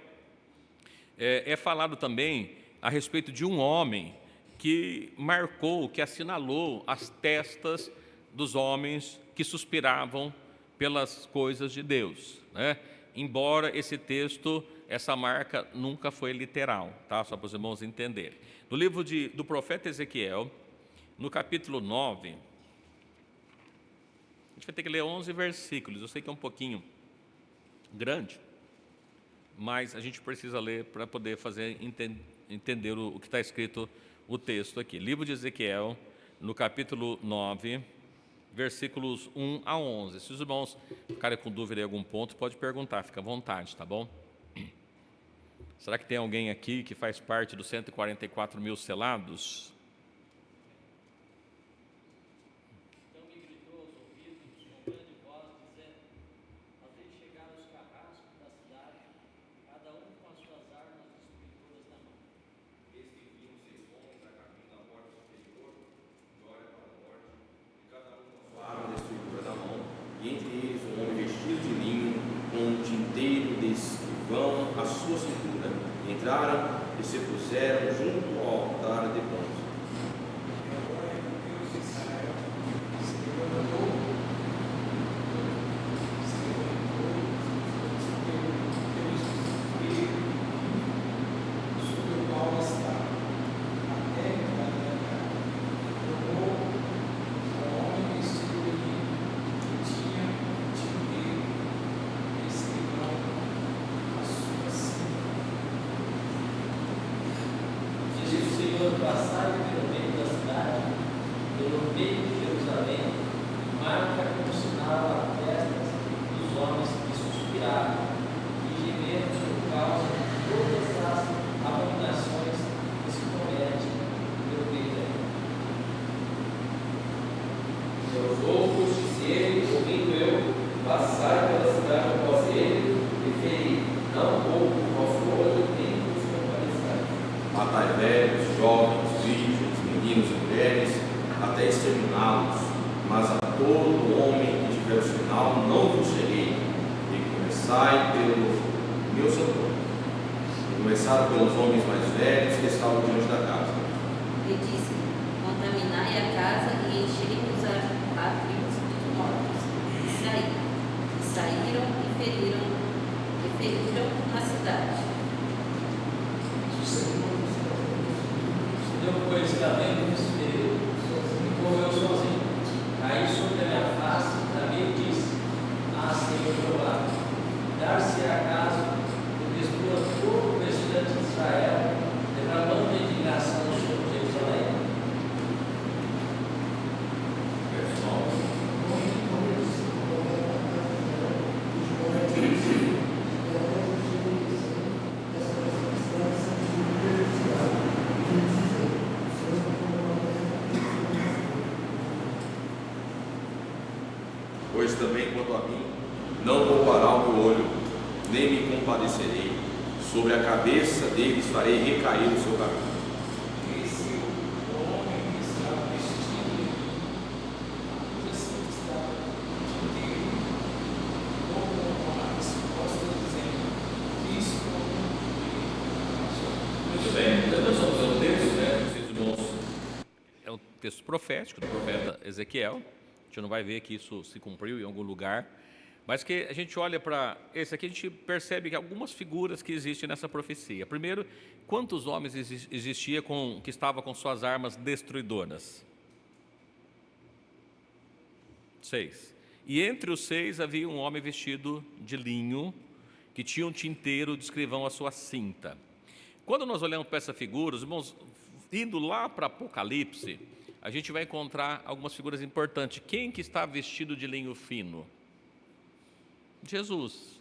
A: é falado também a respeito de um homem que marcou, que assinalou as testas dos homens que suspiravam pelas coisas de Deus, né? Embora esse texto, essa marca nunca foi literal, tá? Só para os irmãos entenderem. No livro do profeta Ezequiel, no capítulo 9, a gente vai ter que ler 11 versículos, eu sei que é um pouquinho grande, mas a gente precisa ler para poder fazer entender o que está escrito o texto aqui. Livro de Ezequiel, no capítulo 9, versículos 1 a 11. Se os irmãos ficarem com dúvida em algum ponto, pode perguntar, fica à vontade, tá bom? Será que tem alguém aqui que faz parte dos 144 mil selados?
D: Então me gritou aos ouvidos com grande voz, dizendo: fazei chegar os carrascos da cidade, cada um com as suas armas destruidoras na mão.
E: Eis que vinham 6 homens a caminho da porta superior, de olha para o norte, e cada um com a sua arma destruidora na mão, e entre eles um homem vestido de linho, com um tinteiro de escrivão à sua cintura. Entraram e se puseram junto ao altar de bronze.
C: E agora Deus de Israel se levantou sobre o qual estava a terra da terra. Tomou o homem vestido de linho que tinha tinteiro e escrivão à sua cintura.
D: Disse o Senhor: passai pelo meio da cidade, pelo meio de Jerusalém, e marca como sinal a testas dos homens que suspiraram e gemeram por causa de todas as abominações que se cometem pelo meio da terra.
E: E aos outros disse ele, ouvindo eu, passai pela cidade após ele, e feri, não pouco o vosso olho, nem vos compadeçais. Matai velhos, jovens, virgens, meninos e mulheres, até exterminá-los. Mas a todo homem que tiver o sinal, não vos serei. E começai pelo meu santuário. E começaram pelos homens mais velhos que estavam diante da casa.
B: E disse: contaminai a casa e enchei os atrios de mortos. E saíram e feriram na cidade.
D: Eu, pois, cabendo nesse período, me correu sozinho. Caí sobre a minha face, também disse: ah, Senhor Jeová, dar-se acaso eu destrua todo o restante de Israel, derramando a indignação sobre Jerusalém?
E: Verso 9. Pois também quanto a mim, não poupará o meu olho, nem me compadecerei. Sobre a cabeça deles farei recair o seu caminho.
C: Esse homem que estava vestido de linho, assim que estava inteiro, como a resposta dizendo: fiz como
A: Muito bem, nós vamos ao texto, né, meus irmãos? É um texto profético do profeta Ezequiel. A gente não vai ver que isso se cumpriu em algum lugar, mas que a gente olha para esse aqui, a gente percebe que algumas figuras que existem nessa profecia. Primeiro, quantos homens existia que estavam com suas armas destruidoras? 6. E entre os 6 havia um homem vestido de linho, que tinha um tinteiro de escrivão à sua cinta. Quando nós olhamos para essa figura, os irmãos, indo lá para Apocalipse, a gente vai encontrar algumas figuras importantes. Quem que está vestido de linho fino? Jesus.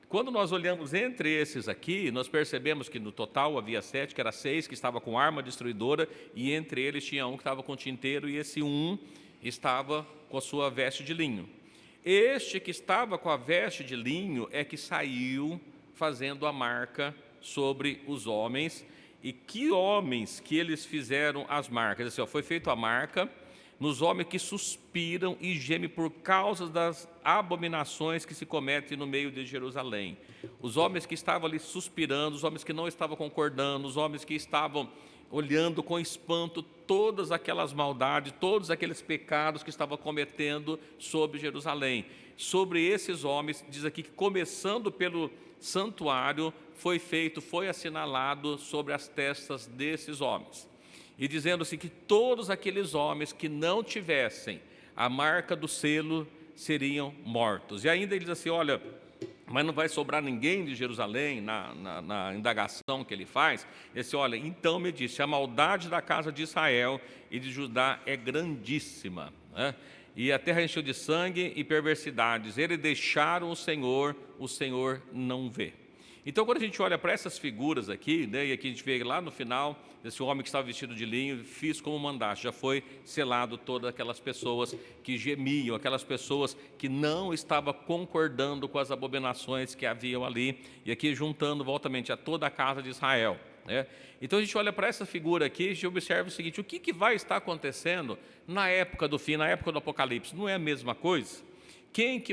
A: Quando nós olhamos entre esses aqui, nós percebemos que no total havia 7, que era 6 que estava com arma destruidora, e entre eles tinha um que estava com tinteiro, e esse um estava com a sua veste de linho. Este que estava com a veste de linho é que saiu fazendo a marca sobre os homens. E que homens que eles fizeram as marcas? Assim, foi feita a marca nos homens que suspiram e gemem por causa das abominações que se cometem no meio de Jerusalém. Os homens que estavam ali suspirando, os homens que não estavam concordando, os homens que estavam olhando com espanto todas aquelas maldades, todos aqueles pecados que estavam cometendo sobre Jerusalém. Sobre esses homens, diz aqui que começando pelo santuário, foi assinalado sobre as testas desses homens. E dizendo assim que todos aqueles homens que não tivessem a marca do selo seriam mortos. E ainda ele diz assim, olha, mas não vai sobrar ninguém de Jerusalém na indagação que ele faz. Ele disse, olha, então me disse, a maldade da casa de Israel e de Judá é grandíssima, né? E a terra encheu de sangue e perversidades. Eles deixaram o Senhor não vê. Então, quando a gente olha para essas figuras aqui, né, e aqui a gente vê lá no final, esse homem que estava vestido de linho, fiz como mandaste, já foi selado todas aquelas pessoas que gemiam, aquelas pessoas que não estavam concordando com as abominações que haviam ali, e aqui juntando voltamente a toda a casa de Israel. Né? Então a gente olha para essa figura aqui e a gente observa o seguinte: o que vai estar acontecendo na época do fim, na época do Apocalipse? Não é a mesma coisa? Quem que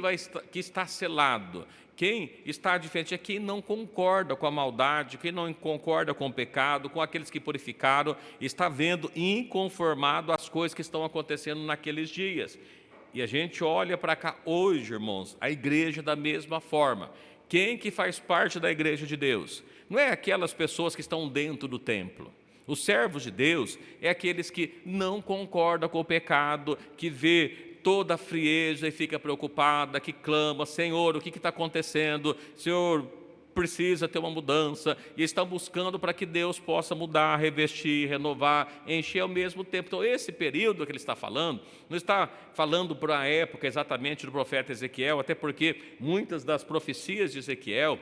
A: está selado? Quem está diferente é quem não concorda com a maldade, quem não concorda com o pecado, com aqueles que purificaram, está vendo inconformado as coisas que estão acontecendo naqueles dias. E a gente olha para cá hoje, irmãos, a igreja da mesma forma. Quem que faz parte da igreja de Deus? Não é aquelas pessoas que estão dentro do templo. Os servos de Deus é aqueles que não concordam com o pecado, que vê toda a frieza e fica preocupada, que clama: Senhor, o que está acontecendo? Senhor, precisa ter uma mudança, e estão buscando para que Deus possa mudar, revestir, renovar, encher ao mesmo tempo. Então, esse período que ele está falando, não está falando para a época exatamente do profeta Ezequiel, até porque muitas das profecias de Ezequiel,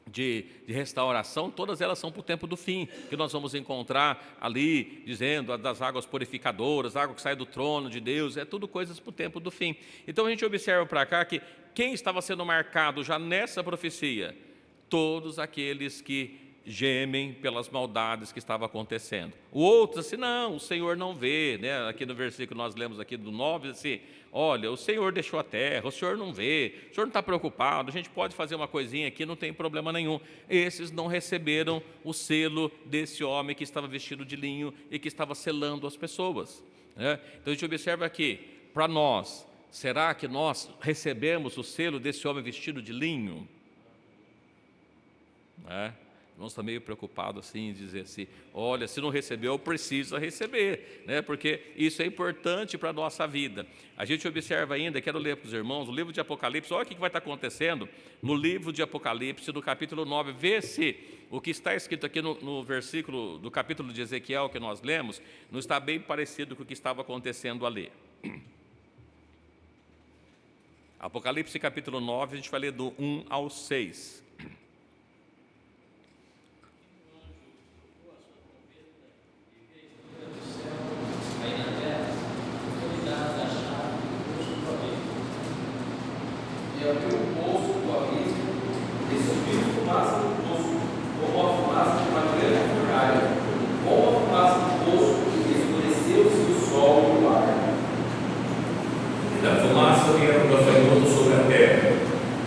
A: de restauração, todas elas são para o tempo do fim, que nós vamos encontrar ali, dizendo das águas purificadoras, água que sai do trono de Deus, é tudo coisas para o tempo do fim. Então a gente observa para cá que quem estava sendo marcado já nessa profecia? Todos aqueles que gemem pelas maldades que estavam acontecendo. O outro assim: não, o Senhor não vê, né? Aqui no versículo nós lemos aqui do 9, assim: olha, o Senhor deixou a terra, o Senhor não vê, o Senhor não está preocupado, a gente pode fazer uma coisinha aqui, não tem problema nenhum. Esses não receberam o selo desse homem que estava vestido de linho e que estava selando as pessoas, né? Então a gente observa aqui, para nós, será que nós recebemos o selo desse homem vestido de linho? Né? Nós estamos meio preocupados assim, em dizer assim: olha, se não recebeu, precisa receber, né? Porque isso é importante para a nossa vida. A gente observa ainda, quero ler para os irmãos, o livro de Apocalipse. Olha o que vai estar acontecendo no livro de Apocalipse, no capítulo 9, vê se o que está escrito aqui no versículo do capítulo de Ezequiel que nós lemos, não está bem parecido com o que estava acontecendo ali. Apocalipse capítulo 9, a gente vai ler do 1 ao 6.
E: E abriu o poço do abismo, e subiu fumaça do poço, como a fumaça de uma grande fornalha, como a fumaça do poço, escureceu-se o sol e o ar.
A: E da fumaça vieram gafanhotos sobre a terra,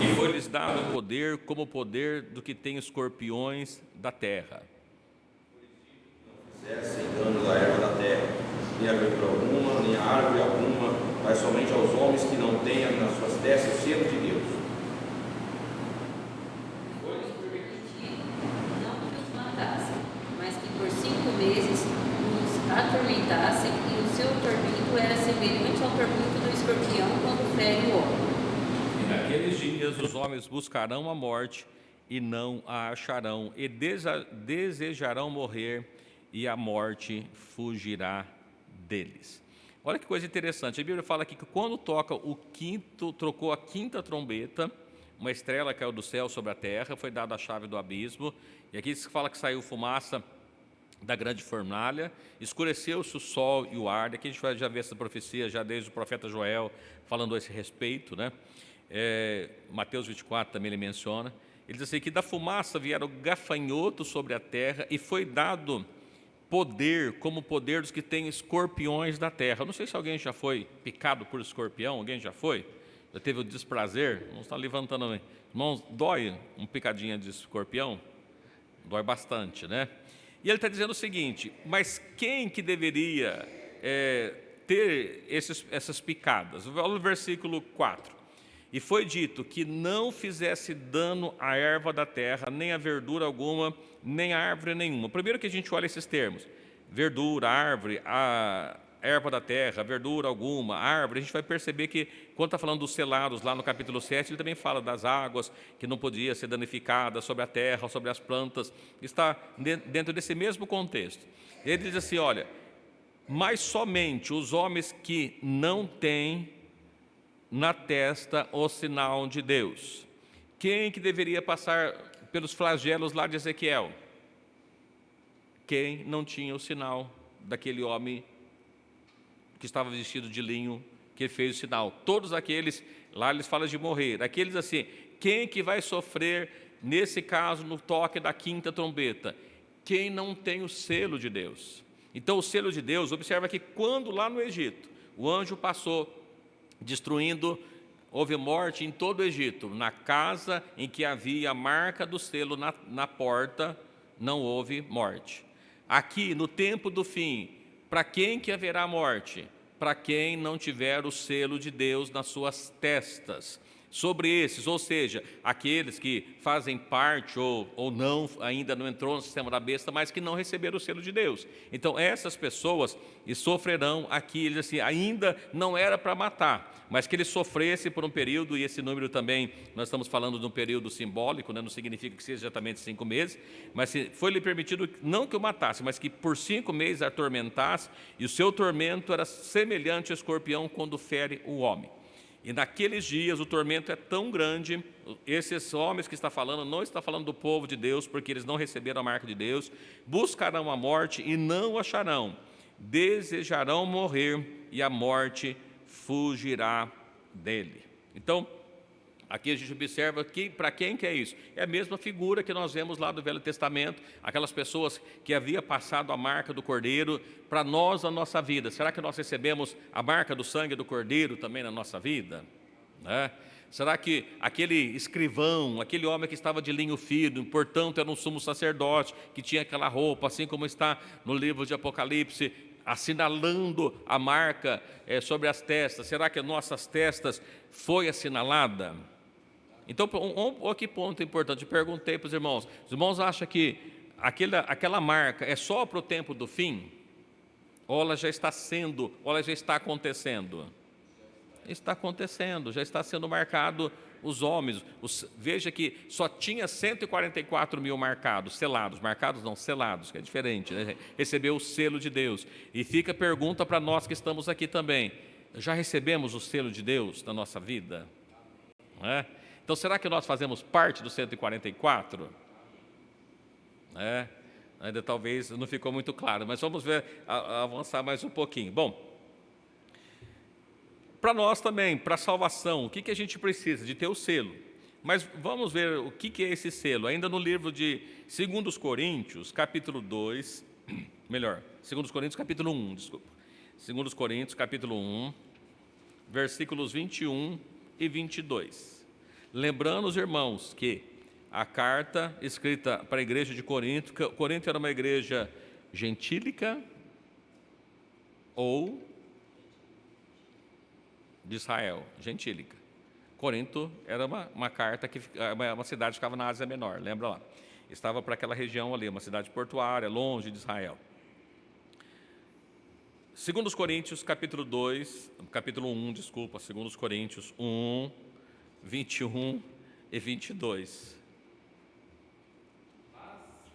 A: e foi-lhes dado poder como o poder do que tem escorpiões da terra.
E: Não fizessem dano da erva da terra, nem a verdura alguma, nem a árvore alguma, mas somente aos homens que não tenham nas suas testas o selo de Deus.
B: Foi-lhes permitido não que os matassem, mas que por 5 meses os atormentassem, e o seu tormento era semelhante ao tormento do escorpião quando fere o homem.
A: E naqueles dias os homens buscarão a morte e não a acharão, e desejarão morrer, e a morte fugirá deles. Olha que coisa interessante, a Bíblia fala aqui que quando trocou a quinta trombeta, uma estrela caiu do céu sobre a terra, foi dada a chave do abismo, e aqui se fala que saiu fumaça da grande fornalha, escureceu-se o sol e o ar. Aqui a gente vai já ver essa profecia, já desde o profeta Joel, falando a esse respeito, né? Mateus 24 também ele menciona, ele diz assim, que da fumaça vieram gafanhotos sobre a terra, e foi dado poder, como o poder dos que têm escorpiões da terra. Eu não sei se alguém já foi picado por escorpião, alguém já foi? Já teve o desprazer? Não está levantando, irmãos, dói uma picadinha de escorpião? Dói bastante, né? E ele está dizendo o seguinte: mas quem que deveria ter essas picadas? Olha o versículo 4. E foi dito que não fizesse dano à erva da terra, nem a verdura alguma, nem a árvore nenhuma. Primeiro que a gente olha esses termos: verdura, árvore, a erva da terra, verdura alguma, árvore. A gente vai perceber que, quando está falando dos selados, lá no capítulo 7, ele também fala das águas que não podiam ser danificadas sobre a terra, sobre as plantas. Está dentro desse mesmo contexto. Ele diz assim, olha, mas somente os homens que não têm na testa o sinal de Deus. Quem que deveria passar pelos flagelos lá de Ezequiel. Quem não tinha o sinal daquele homem que estava vestido de linho, que fez o sinal? Todos aqueles, lá eles falam de morrer. Aqueles assim, quem que vai sofrer, nesse caso, no toque da quinta trombeta? Quem não tem o selo de Deus. Então o selo de Deus, observa que quando lá no Egito, o anjo passou destruindo, houve morte em todo o Egito. Na casa em que havia a marca do selo na porta, não houve morte. Aqui, no tempo do fim, para quem que haverá morte? Para quem não tiver o selo de Deus nas suas testas. Sobre esses, ou seja, aqueles que fazem parte ou não, ainda não entrou no sistema da besta, mas que não receberam o selo de Deus. Então, essas pessoas sofrerão aqui, eles assim, ainda não era para matar, mas que ele sofresse por um período, e esse número também, nós estamos falando de um período simbólico, né, não significa que seja exatamente 5 meses, mas foi-lhe permitido, não que o matasse, mas que por 5 meses atormentasse, e o seu tormento era semelhante ao escorpião quando fere o homem. E naqueles dias o tormento é tão grande, esses homens que está falando, não está falando do povo de Deus, porque eles não receberam a marca de Deus, buscarão a morte e não o acharão, desejarão morrer e a morte fugirá dele. Então, aqui a gente observa que para quem que é isso? É a mesma figura que nós vemos lá do Velho Testamento, aquelas pessoas que havia passado a marca do Cordeiro para nós na nossa vida. Será que nós recebemos a marca do sangue do Cordeiro também na nossa vida? Né? Será que aquele escrivão, aquele homem que estava de linho fino, portanto era um sumo sacerdote, que tinha aquela roupa, assim como está no livro de Apocalipse, assinalando a marca sobre as testas, será que as nossas testas foi assinalada? Então, que ponto importante, eu perguntei para os irmãos acham que aquela marca é só para o tempo do fim? Ou ela já está sendo, ou ela já está acontecendo? Está acontecendo, já está sendo marcado os homens. Veja que só tinha 144 mil marcados, selados, que é diferente, né? Recebeu o selo de Deus. E fica a pergunta para nós que estamos aqui também, já recebemos o selo de Deus na nossa vida? Então, será que nós fazemos parte dos 144? Ainda talvez não ficou muito claro, mas vamos ver, avançar mais um pouquinho. Bom, para nós também, para a salvação, o que a gente precisa? De ter o selo. Mas vamos ver o que é esse selo. Ainda no livro de 2 Coríntios, capítulo 2, 2 Coríntios, capítulo 1, desculpa. 2 Coríntios, capítulo 1, versículos 21 e 22. Lembrando os irmãos que a carta escrita para a igreja de Corinto, Corinto era uma igreja gentílica ou de Israel, gentílica. Corinto era uma carta, uma cidade que ficava na Ásia Menor, lembra lá? Estava para aquela região ali, uma cidade portuária, longe de Israel. 2 Coríntios, capítulo 1, 2 Coríntios 1, 21 e 22.
D: Mas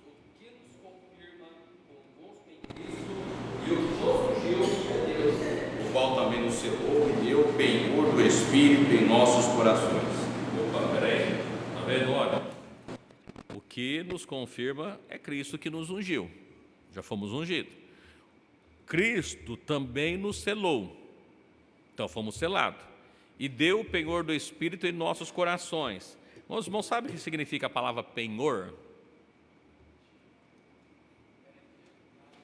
D: o que nos confirma convosco em Cristo e o que nos ungiu é Deus,
E: o qual também nos selou e deu o penhor do Espírito em nossos corações.
A: Opa, peraí, está vendo? Olha, o que nos confirma é Cristo que nos ungiu, já fomos ungidos. Cristo também nos selou, então fomos selados, e deu o penhor do Espírito em nossos corações. Os irmãos sabem o que significa a palavra penhor?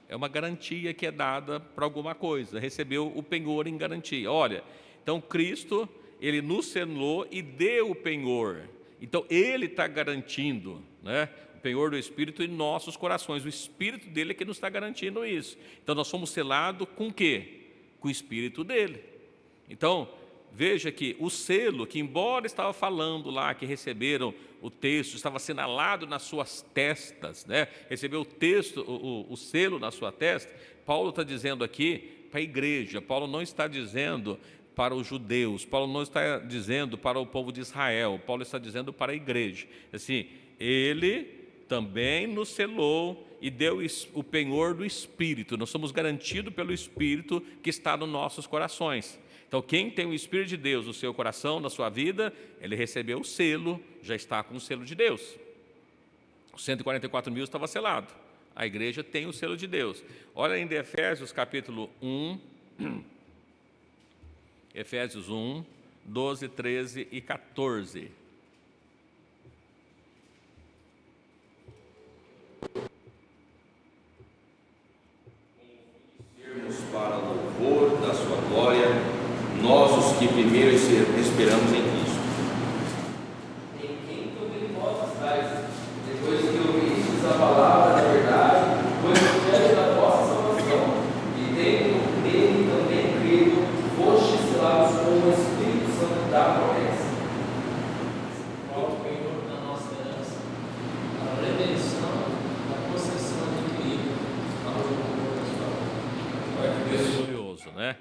A: É uma garantia que é dada para alguma coisa, recebeu o penhor em garantia. Olha, então Cristo, Ele nos selou e deu o penhor. Então Ele está garantindo, né, o penhor do Espírito em nossos corações. O Espírito dele é que nos está garantindo isso. Então nós somos selados com o quê? Com o Espírito dele. Então, veja que o selo, que embora estava falando lá que receberam o texto, estava assinalado nas suas testas, né? Recebeu o texto, o selo na sua testa, Paulo está dizendo aqui para a igreja, Paulo não está dizendo para os judeus, Paulo não está dizendo para o povo de Israel, Paulo está dizendo para a igreja. Assim, ele também nos selou e deu o penhor do Espírito, nós somos garantidos pelo Espírito que está nos nossos corações. Então, quem tem o Espírito de Deus no seu coração, na sua vida, ele recebeu o selo, já está com o selo de Deus. Os 144 mil estava selado. A igreja tem o selo de Deus. Olha ainda Efésios capítulo 1, Efésios 1, 12, 13 e 14.
E: Para louvor da sua glória, nós os que primeiro esperamos em Cristo.
D: Em quem também vós estáis, depois que ouvistes a palavra da verdade, o evangelho da vossa salvação, e tendo nele também crido, fostes selados com o Espírito Santo da promessa. Qual o penhor da nossa herança, a redenção da possessão adquirida, ao louvor da sua glória.
A: Glorioso, né?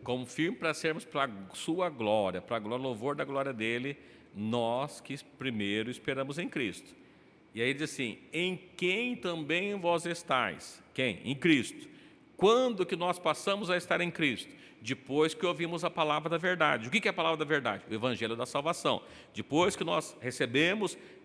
A: Confirme para sermos para a sua glória, para o louvor da glória dele, nós que primeiro esperamos em Cristo. E aí diz assim, em quem também vós estáis? Quem? Em Cristo. Quando que nós passamos a estar em Cristo? Depois que ouvimos a palavra da verdade. O que é a palavra da verdade? O evangelho da salvação. Depois que nós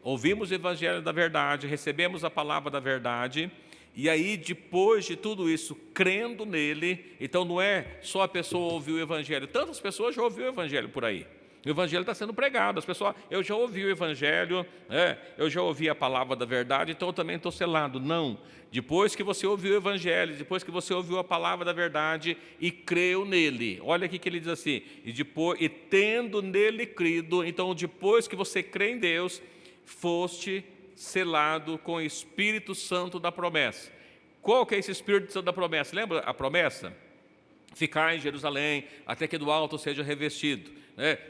A: ouvimos o evangelho da verdade, recebemos a palavra da verdade, e aí, depois de tudo isso, crendo nele, então não é só a pessoa ouvir o evangelho, tantas pessoas já ouviram o evangelho por aí. O evangelho está sendo pregado, as pessoas, eu já ouvi o evangelho, eu já ouvi a palavra da verdade, então eu também estou selado. Não, depois que você ouviu o evangelho, depois que você ouviu a palavra da verdade e creu nele, olha aqui que ele diz assim, e tendo nele crido, então depois que você crê em Deus, foste selado com o Espírito Santo da promessa. Qual que é esse Espírito Santo da promessa? Lembra a promessa? Ficar em Jerusalém até que do alto seja revestido.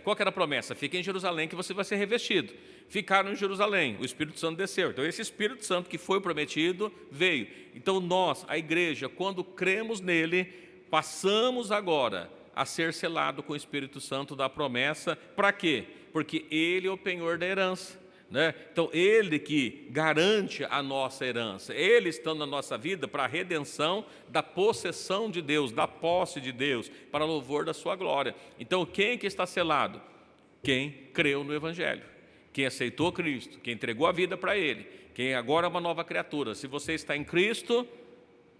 A: Qual que era a promessa? Fique em Jerusalém que você vai ser revestido. Ficaram em Jerusalém, o Espírito Santo desceu. Então esse Espírito Santo que foi prometido veio. Então nós, a igreja, quando cremos nele, passamos agora a ser selado com o Espírito Santo da promessa. Para quê? Porque ele é o penhor da herança. Então, ele que garante a nossa herança, ele estando na nossa vida para a redenção da possessão de Deus, da posse de Deus, para louvor da sua glória. Então, quem que está selado? Quem creu no Evangelho, quem aceitou Cristo, quem entregou a vida para ele, quem agora é uma nova criatura. Se você está em Cristo,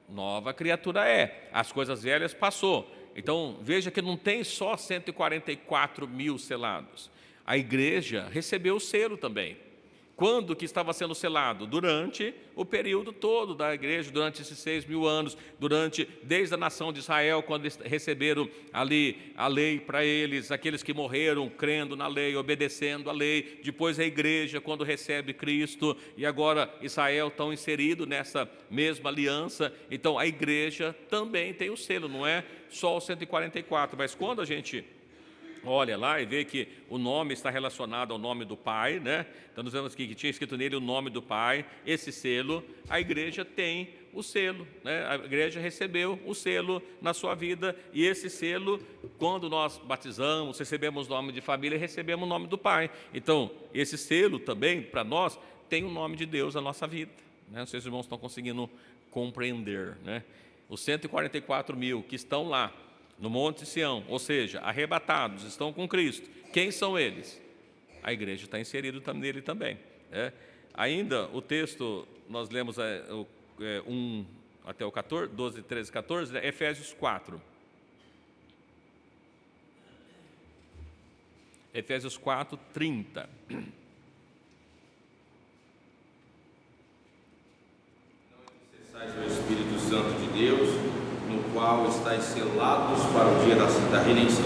A: nova criatura é, as coisas velhas passou. Então, veja que não tem só 144 mil selados. A igreja recebeu o selo também. Quando que estava sendo selado? Durante o período todo da igreja, durante esses 6.000 anos, desde a nação de Israel, quando eles receberam ali a lei para eles, aqueles que morreram crendo na lei, obedecendo a lei, depois a igreja, quando recebe Cristo, e agora Israel estão inserido nessa mesma aliança, então a igreja também tem o selo, não é só os 144, mas quando a gente olha lá e vê que o nome está relacionado ao nome do Pai, Então nós vemos aqui que tinha escrito nele o nome do Pai, esse selo, a igreja tem o selo, A igreja recebeu o selo na sua vida, e esse selo, quando nós batizamos, recebemos o nome de família, recebemos o nome do Pai. Então, esse selo também, para nós, tem o nome de Deus na nossa vida, Não sei se os irmãos estão conseguindo compreender, Os 144 mil que estão lá, no Monte Sião, ou seja, arrebatados, estão com Cristo. Quem são eles? A igreja está inserida nele também. Ainda o texto, nós lemos 1 até o 14, 12, 13, 14, Efésios 4. Efésios 4, 30.
E: Não entristezais o Espírito Santo de Deus, no qual estáis selados para o dia da redenção.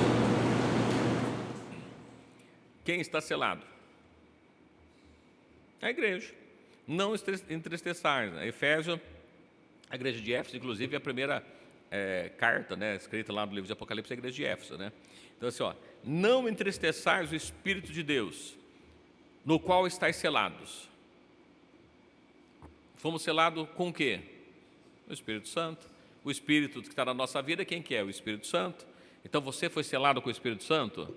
A: Quem está selado? A igreja. Não entristeçais. Efésios, a igreja de Éfeso, inclusive, é a primeira carta, escrita lá no livro de Apocalipse, a igreja de Éfeso, Então, assim, não entristeçais o Espírito de Deus, no qual estáis selados. Fomos selados com o quê? O Espírito Santo. O Espírito que está na nossa vida, quem que é? O Espírito Santo. Então você foi selado com o Espírito Santo?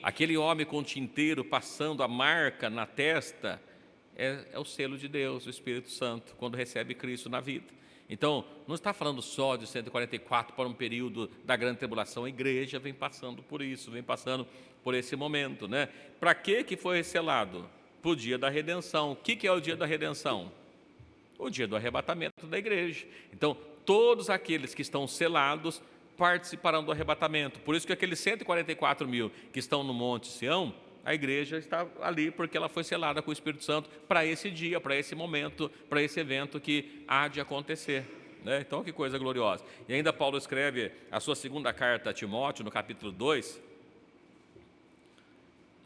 A: Aquele homem com o tinteiro passando a marca na testa é o selo de Deus, o Espírito Santo, quando recebe Cristo na vida. Então, não está falando só de 144 para um período da grande tribulação, a igreja vem passando por isso, vem passando por esse momento, Para que foi selado? para o dia da redenção. O que é o dia da redenção? O dia do arrebatamento da igreja. Então, todos aqueles que estão selados participarão do arrebatamento. Por isso que aqueles 144 mil que estão no Monte Sião, a igreja está ali porque ela foi selada com o Espírito Santo para esse dia, para esse momento, para esse evento que há de acontecer. Né? Então, que coisa gloriosa. E ainda Paulo escreve a sua segunda carta a Timóteo, no capítulo 2,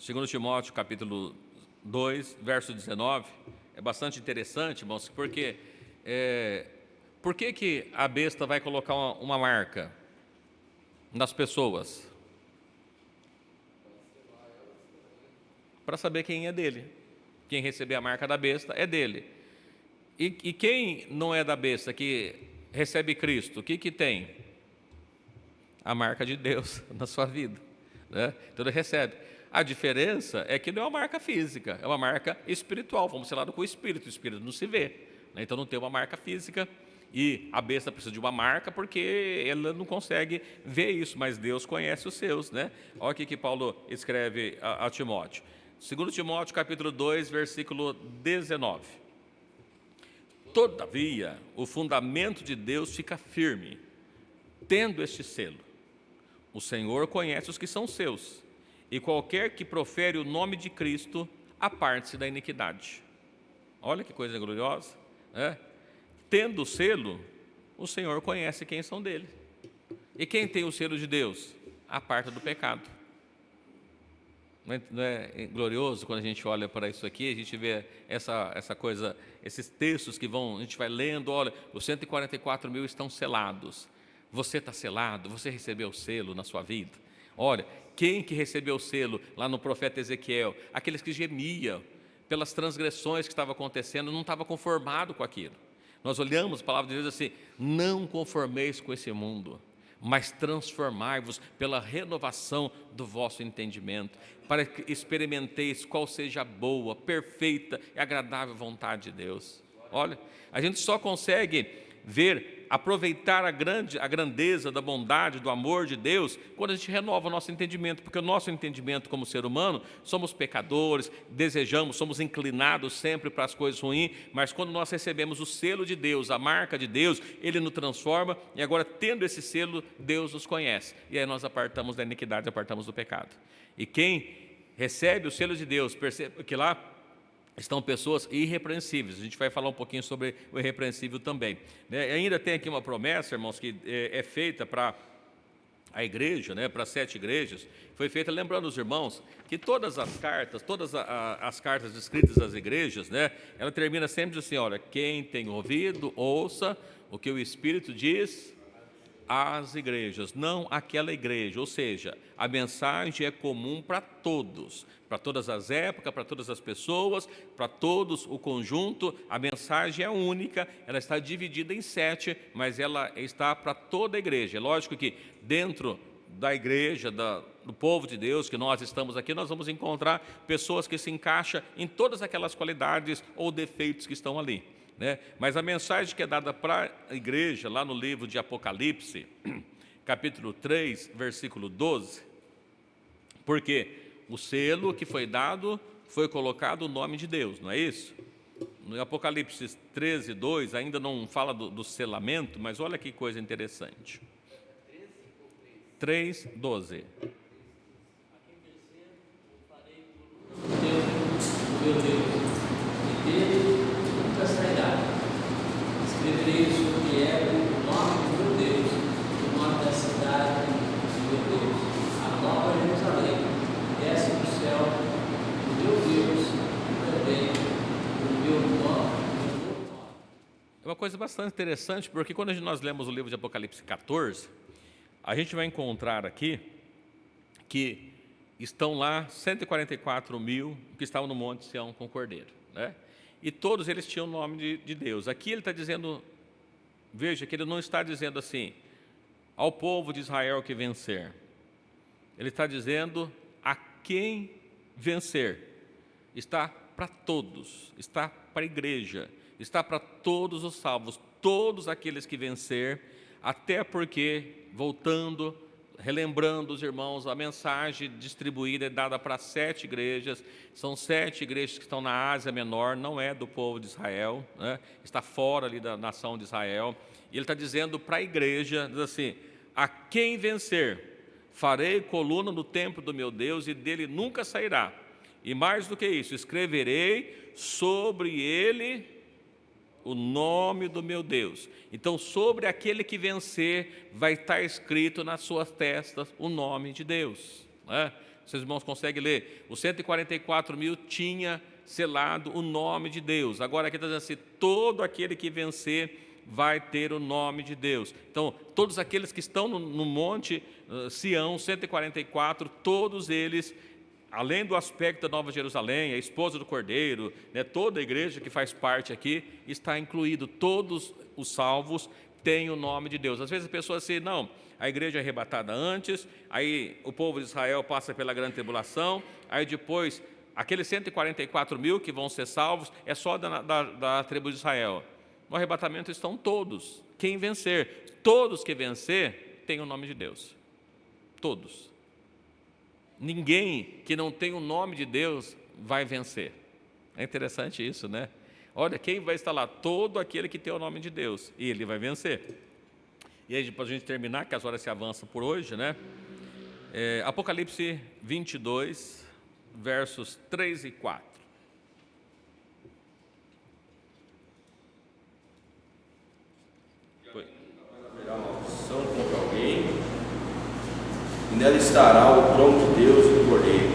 A: 2 Timóteo, capítulo 2, verso 19, é bastante interessante, irmãos, porque por que a besta vai colocar uma marca nas pessoas? Para saber quem é dele. Quem receber a marca da besta é dele. E quem não é da besta, que recebe Cristo, o que tem? A marca de Deus na sua vida. Né? Então ele recebe. A diferença é que não é uma marca física, é uma marca espiritual. Fomos selados com o Espírito não se vê. Né? Então não tem uma marca física. E a besta precisa de uma marca porque ela não consegue ver isso, mas Deus conhece os seus. Né? Olha o que Paulo escreve a Timóteo. 2 Timóteo, capítulo 2, versículo 19. Todavia, o fundamento de Deus fica firme, tendo este selo. O Senhor conhece os que são seus, e qualquer que profere o nome de Cristo, aparte-se da iniquidade. Olha que coisa gloriosa. Né? Tendo o selo, o Senhor conhece quem são dele. E quem tem o selo de Deus? Aparta do pecado. Não é glorioso quando a gente olha para isso aqui, a gente vê essa coisa, esses textos que a gente vai lendo, olha, os 144 mil estão selados. Você está selado, você recebeu o selo na sua vida. Olha, quem que recebeu o selo lá no profeta Ezequiel? Aqueles que gemiam pelas transgressões que estavam acontecendo, não estava conformado com aquilo. Nós olhamos a palavra de Deus assim, não conformeis com esse mundo, mas transformai-vos pela renovação do vosso entendimento, para que experimenteis qual seja a boa, perfeita e agradável vontade de Deus. Olha, a gente só consegue aproveitar a grandeza da bondade, do amor de Deus, quando a gente renova o nosso entendimento, porque o nosso entendimento como ser humano, somos pecadores, somos inclinados sempre para as coisas ruins, mas quando nós recebemos o selo de Deus, a marca de Deus, Ele nos transforma, e agora tendo esse selo, Deus nos conhece, e aí nós apartamos da iniquidade, apartamos do pecado. E quem recebe o selo de Deus, percebe que lá estão pessoas irrepreensíveis. A gente vai falar um pouquinho sobre o irrepreensível também. Né? Ainda tem aqui uma promessa, irmãos, que é feita para a igreja, né? Para 7 igrejas. Foi feita lembrando os irmãos que todas as cartas escritas às igrejas, né? Ela termina sempre assim, olha, quem tem ouvido, ouça o que o Espírito diz às igrejas, não aquela igreja, ou seja, a mensagem é comum para todos, para todas as épocas, para todas as pessoas, para todos o conjunto, a mensagem é única, ela está dividida em 7, mas ela está para toda a igreja. É lógico que dentro da igreja, do povo de Deus, que nós estamos aqui, nós vamos encontrar pessoas que se encaixam em todas aquelas qualidades ou defeitos que estão ali. Né? Mas a mensagem que é dada para a igreja, lá no livro de Apocalipse, capítulo 3, versículo 12, porque o selo que foi dado, foi colocado o nome de Deus, não é isso? No Apocalipse 13, 2, ainda não fala do selamento, mas olha que coisa interessante. 3, 12.
D: Meu Deus, e dele nunca sairá. Escreverei sobre ela o nome do meu Deus, o nome da cidade do meu Deus, a nova Jerusalém, desce do céu, o meu Deus, também o meu nome.
A: É uma coisa bastante interessante, porque quando nós lemos o livro de Apocalipse 14, a gente vai encontrar aqui que estão lá 144 mil que estavam no Monte Sião com o Cordeiro, né? E todos eles tinham o nome de Deus. Aqui ele está dizendo, veja que ele não está dizendo assim, ao povo de Israel que vencer. Ele está dizendo a quem vencer. Está para todos, está para a igreja, está para todos os salvos, todos aqueles que vencer, até porque, voltando, relembrando os irmãos, a mensagem distribuída é dada para 7 igrejas, são 7 igrejas que estão na Ásia Menor, não é do povo de Israel, né? Está fora ali da nação de Israel, e ele está dizendo para a igreja, diz assim: a quem vencer, farei coluna no templo do meu Deus, e dele nunca sairá, e mais do que isso, escreverei sobre ele o nome do meu Deus. Então, sobre aquele que vencer, vai estar escrito nas suas testas o nome de Deus, né? Vocês irmãos conseguem ler? Os 144.000 tinha selado o nome de Deus. Agora aqui está dizendo assim: todo aquele que vencer vai ter o nome de Deus. Então, todos aqueles que estão no monte Sião, 144, todos eles, além do aspecto da Nova Jerusalém, a esposa do Cordeiro, né, toda a igreja que faz parte aqui, está incluído. Todos os salvos têm o nome de Deus. Às vezes a pessoa diz assim: não, a igreja é arrebatada antes, aí o povo de Israel passa pela grande tribulação, aí depois, aqueles 144.000 que vão ser salvos, é só da tribo de Israel. No arrebatamento estão todos. Quem vencer, todos que vencer, têm o nome de Deus. Todos. Ninguém que não tem o nome de Deus vai vencer. É interessante isso, né? Olha, quem vai estar lá? Todo aquele que tem o nome de Deus, e ele vai vencer. E aí, para a gente terminar, que as horas se avançam por hoje, né? Apocalipse 22, versos 3 e 4.
E: Haverá maldição contra alguém, e nela estará o trono de Deus e do Cordeiro,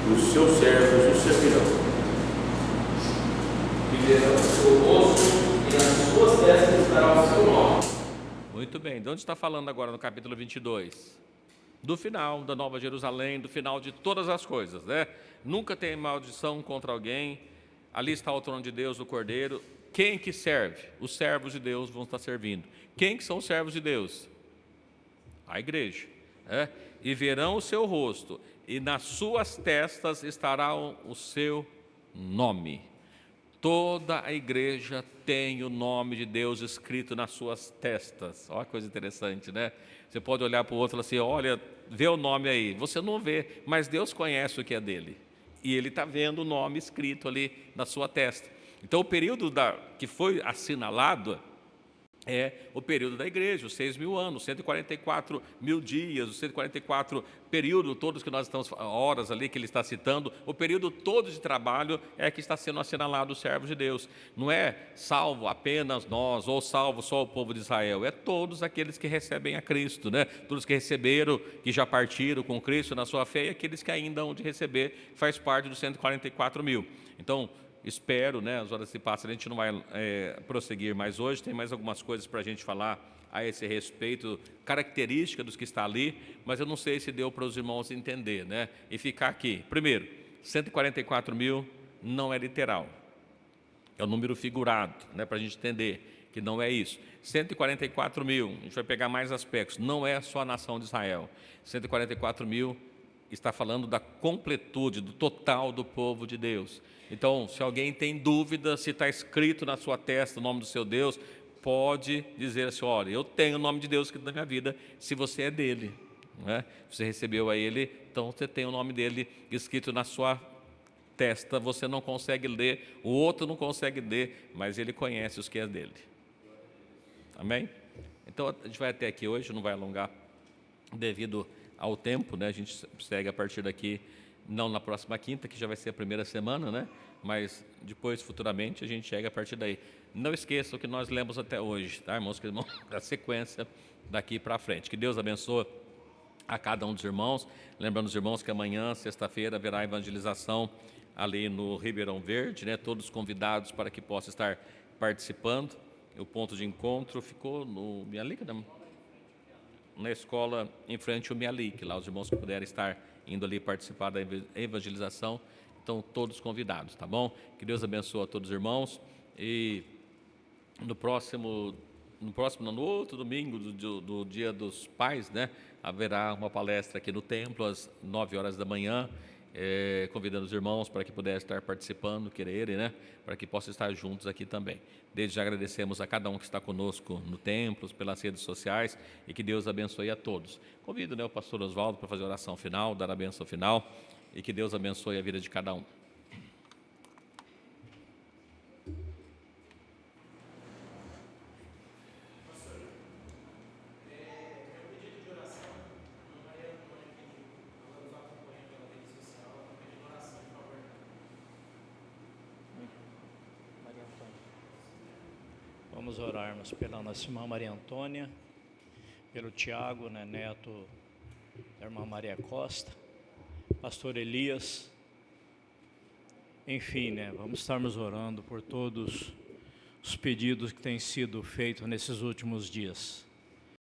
E: e os seus servos o servirão. E verão o seu rosto, e nas suas testas estará o seu nome.
A: Muito bem, de onde está falando agora no capítulo 22? Do final da Nova Jerusalém, do final de todas as coisas, né? Nunca tem maldição contra alguém, ali está o trono de Deus, do Cordeiro. Quem que serve? Os servos de Deus vão estar servindo. Quem que são os servos de Deus? A igreja. E verão o seu rosto, e nas suas testas estará o seu nome. Toda a igreja tem o nome de Deus escrito nas suas testas. Olha que coisa interessante, né? Você pode olhar para o outro e falar assim: olha, vê o nome aí. Você não vê, mas Deus conhece o que é dele. E ele está vendo o nome escrito ali na sua testa. Então, o período que foi assinalado é o período da igreja, os 6.000 anos, 144.000 dias, os 144 períodos todos que nós estamos, horas ali que ele está citando, o período todo de trabalho é que está sendo assinalado os servos de Deus. Não é salvo apenas nós, ou salvo só o povo de Israel, é todos aqueles que recebem a Cristo, né? Todos que receberam, que já partiram com Cristo na sua fé, e aqueles que ainda hão de receber, faz parte dos 144.000. Então, espero, né, as horas se passam, a gente não vai prosseguir mais hoje, tem mais algumas coisas para a gente falar a esse respeito, característica dos que está ali, mas eu não sei se deu para os irmãos entender, né, e ficar aqui. Primeiro, 144.000 não é literal, é um número figurado, né, para a gente entender que não é isso. 144.000, a gente vai pegar mais aspectos, não é só a nação de Israel. 144.000 está falando da completude, do total do povo de Deus. Então, se alguém tem dúvida se está escrito na sua testa o nome do seu Deus, pode dizer assim: olha, eu tenho o nome de Deus escrito na minha vida, se você é dele, né? Você recebeu a ele, então você tem o nome dele escrito na sua testa, você não consegue ler, o outro não consegue ler, mas ele conhece os que é dele. Amém? Então, a gente vai até aqui hoje, não vai alongar devido ao tempo, né? A gente segue a partir daqui, não na próxima quinta, que já vai ser a primeira semana, né? Mas depois, futuramente, a gente chega a partir daí. Não esqueçam o que nós lemos até hoje, tá, irmãos? Que irmãos, a sequência daqui para frente. Que Deus abençoe a cada um dos irmãos. Lembrando os irmãos que amanhã, sexta-feira, haverá evangelização ali no Ribeirão Verde, né? Todos convidados para que possam estar participando. O ponto de encontro ficou no Mialik, na escola em frente ao Mialik, lá os irmãos que puderem estar indo ali participar da evangelização, estão todos convidados, tá bom? Que Deus abençoe a todos os irmãos, e no outro domingo do Dia dos Pais, né, haverá uma palestra aqui no templo às 9 horas da manhã, convidando os irmãos para que pudessem estar participando, quererem, né? Para que possam estar juntos aqui também. Desde já agradecemos a cada um que está conosco no templo, pelas redes sociais, e que Deus abençoe a todos. Convido, né, o pastor Oswaldo para fazer a oração final, dar a bênção final, e que Deus abençoe a vida de cada um.
F: Vamos orarmos pela nossa irmã Maria Antônia, pelo Tiago, né, neto da irmã Maria Costa, pastor Elias, enfim, né, vamos estarmos orando por todos os pedidos que têm sido feitos nesses últimos dias.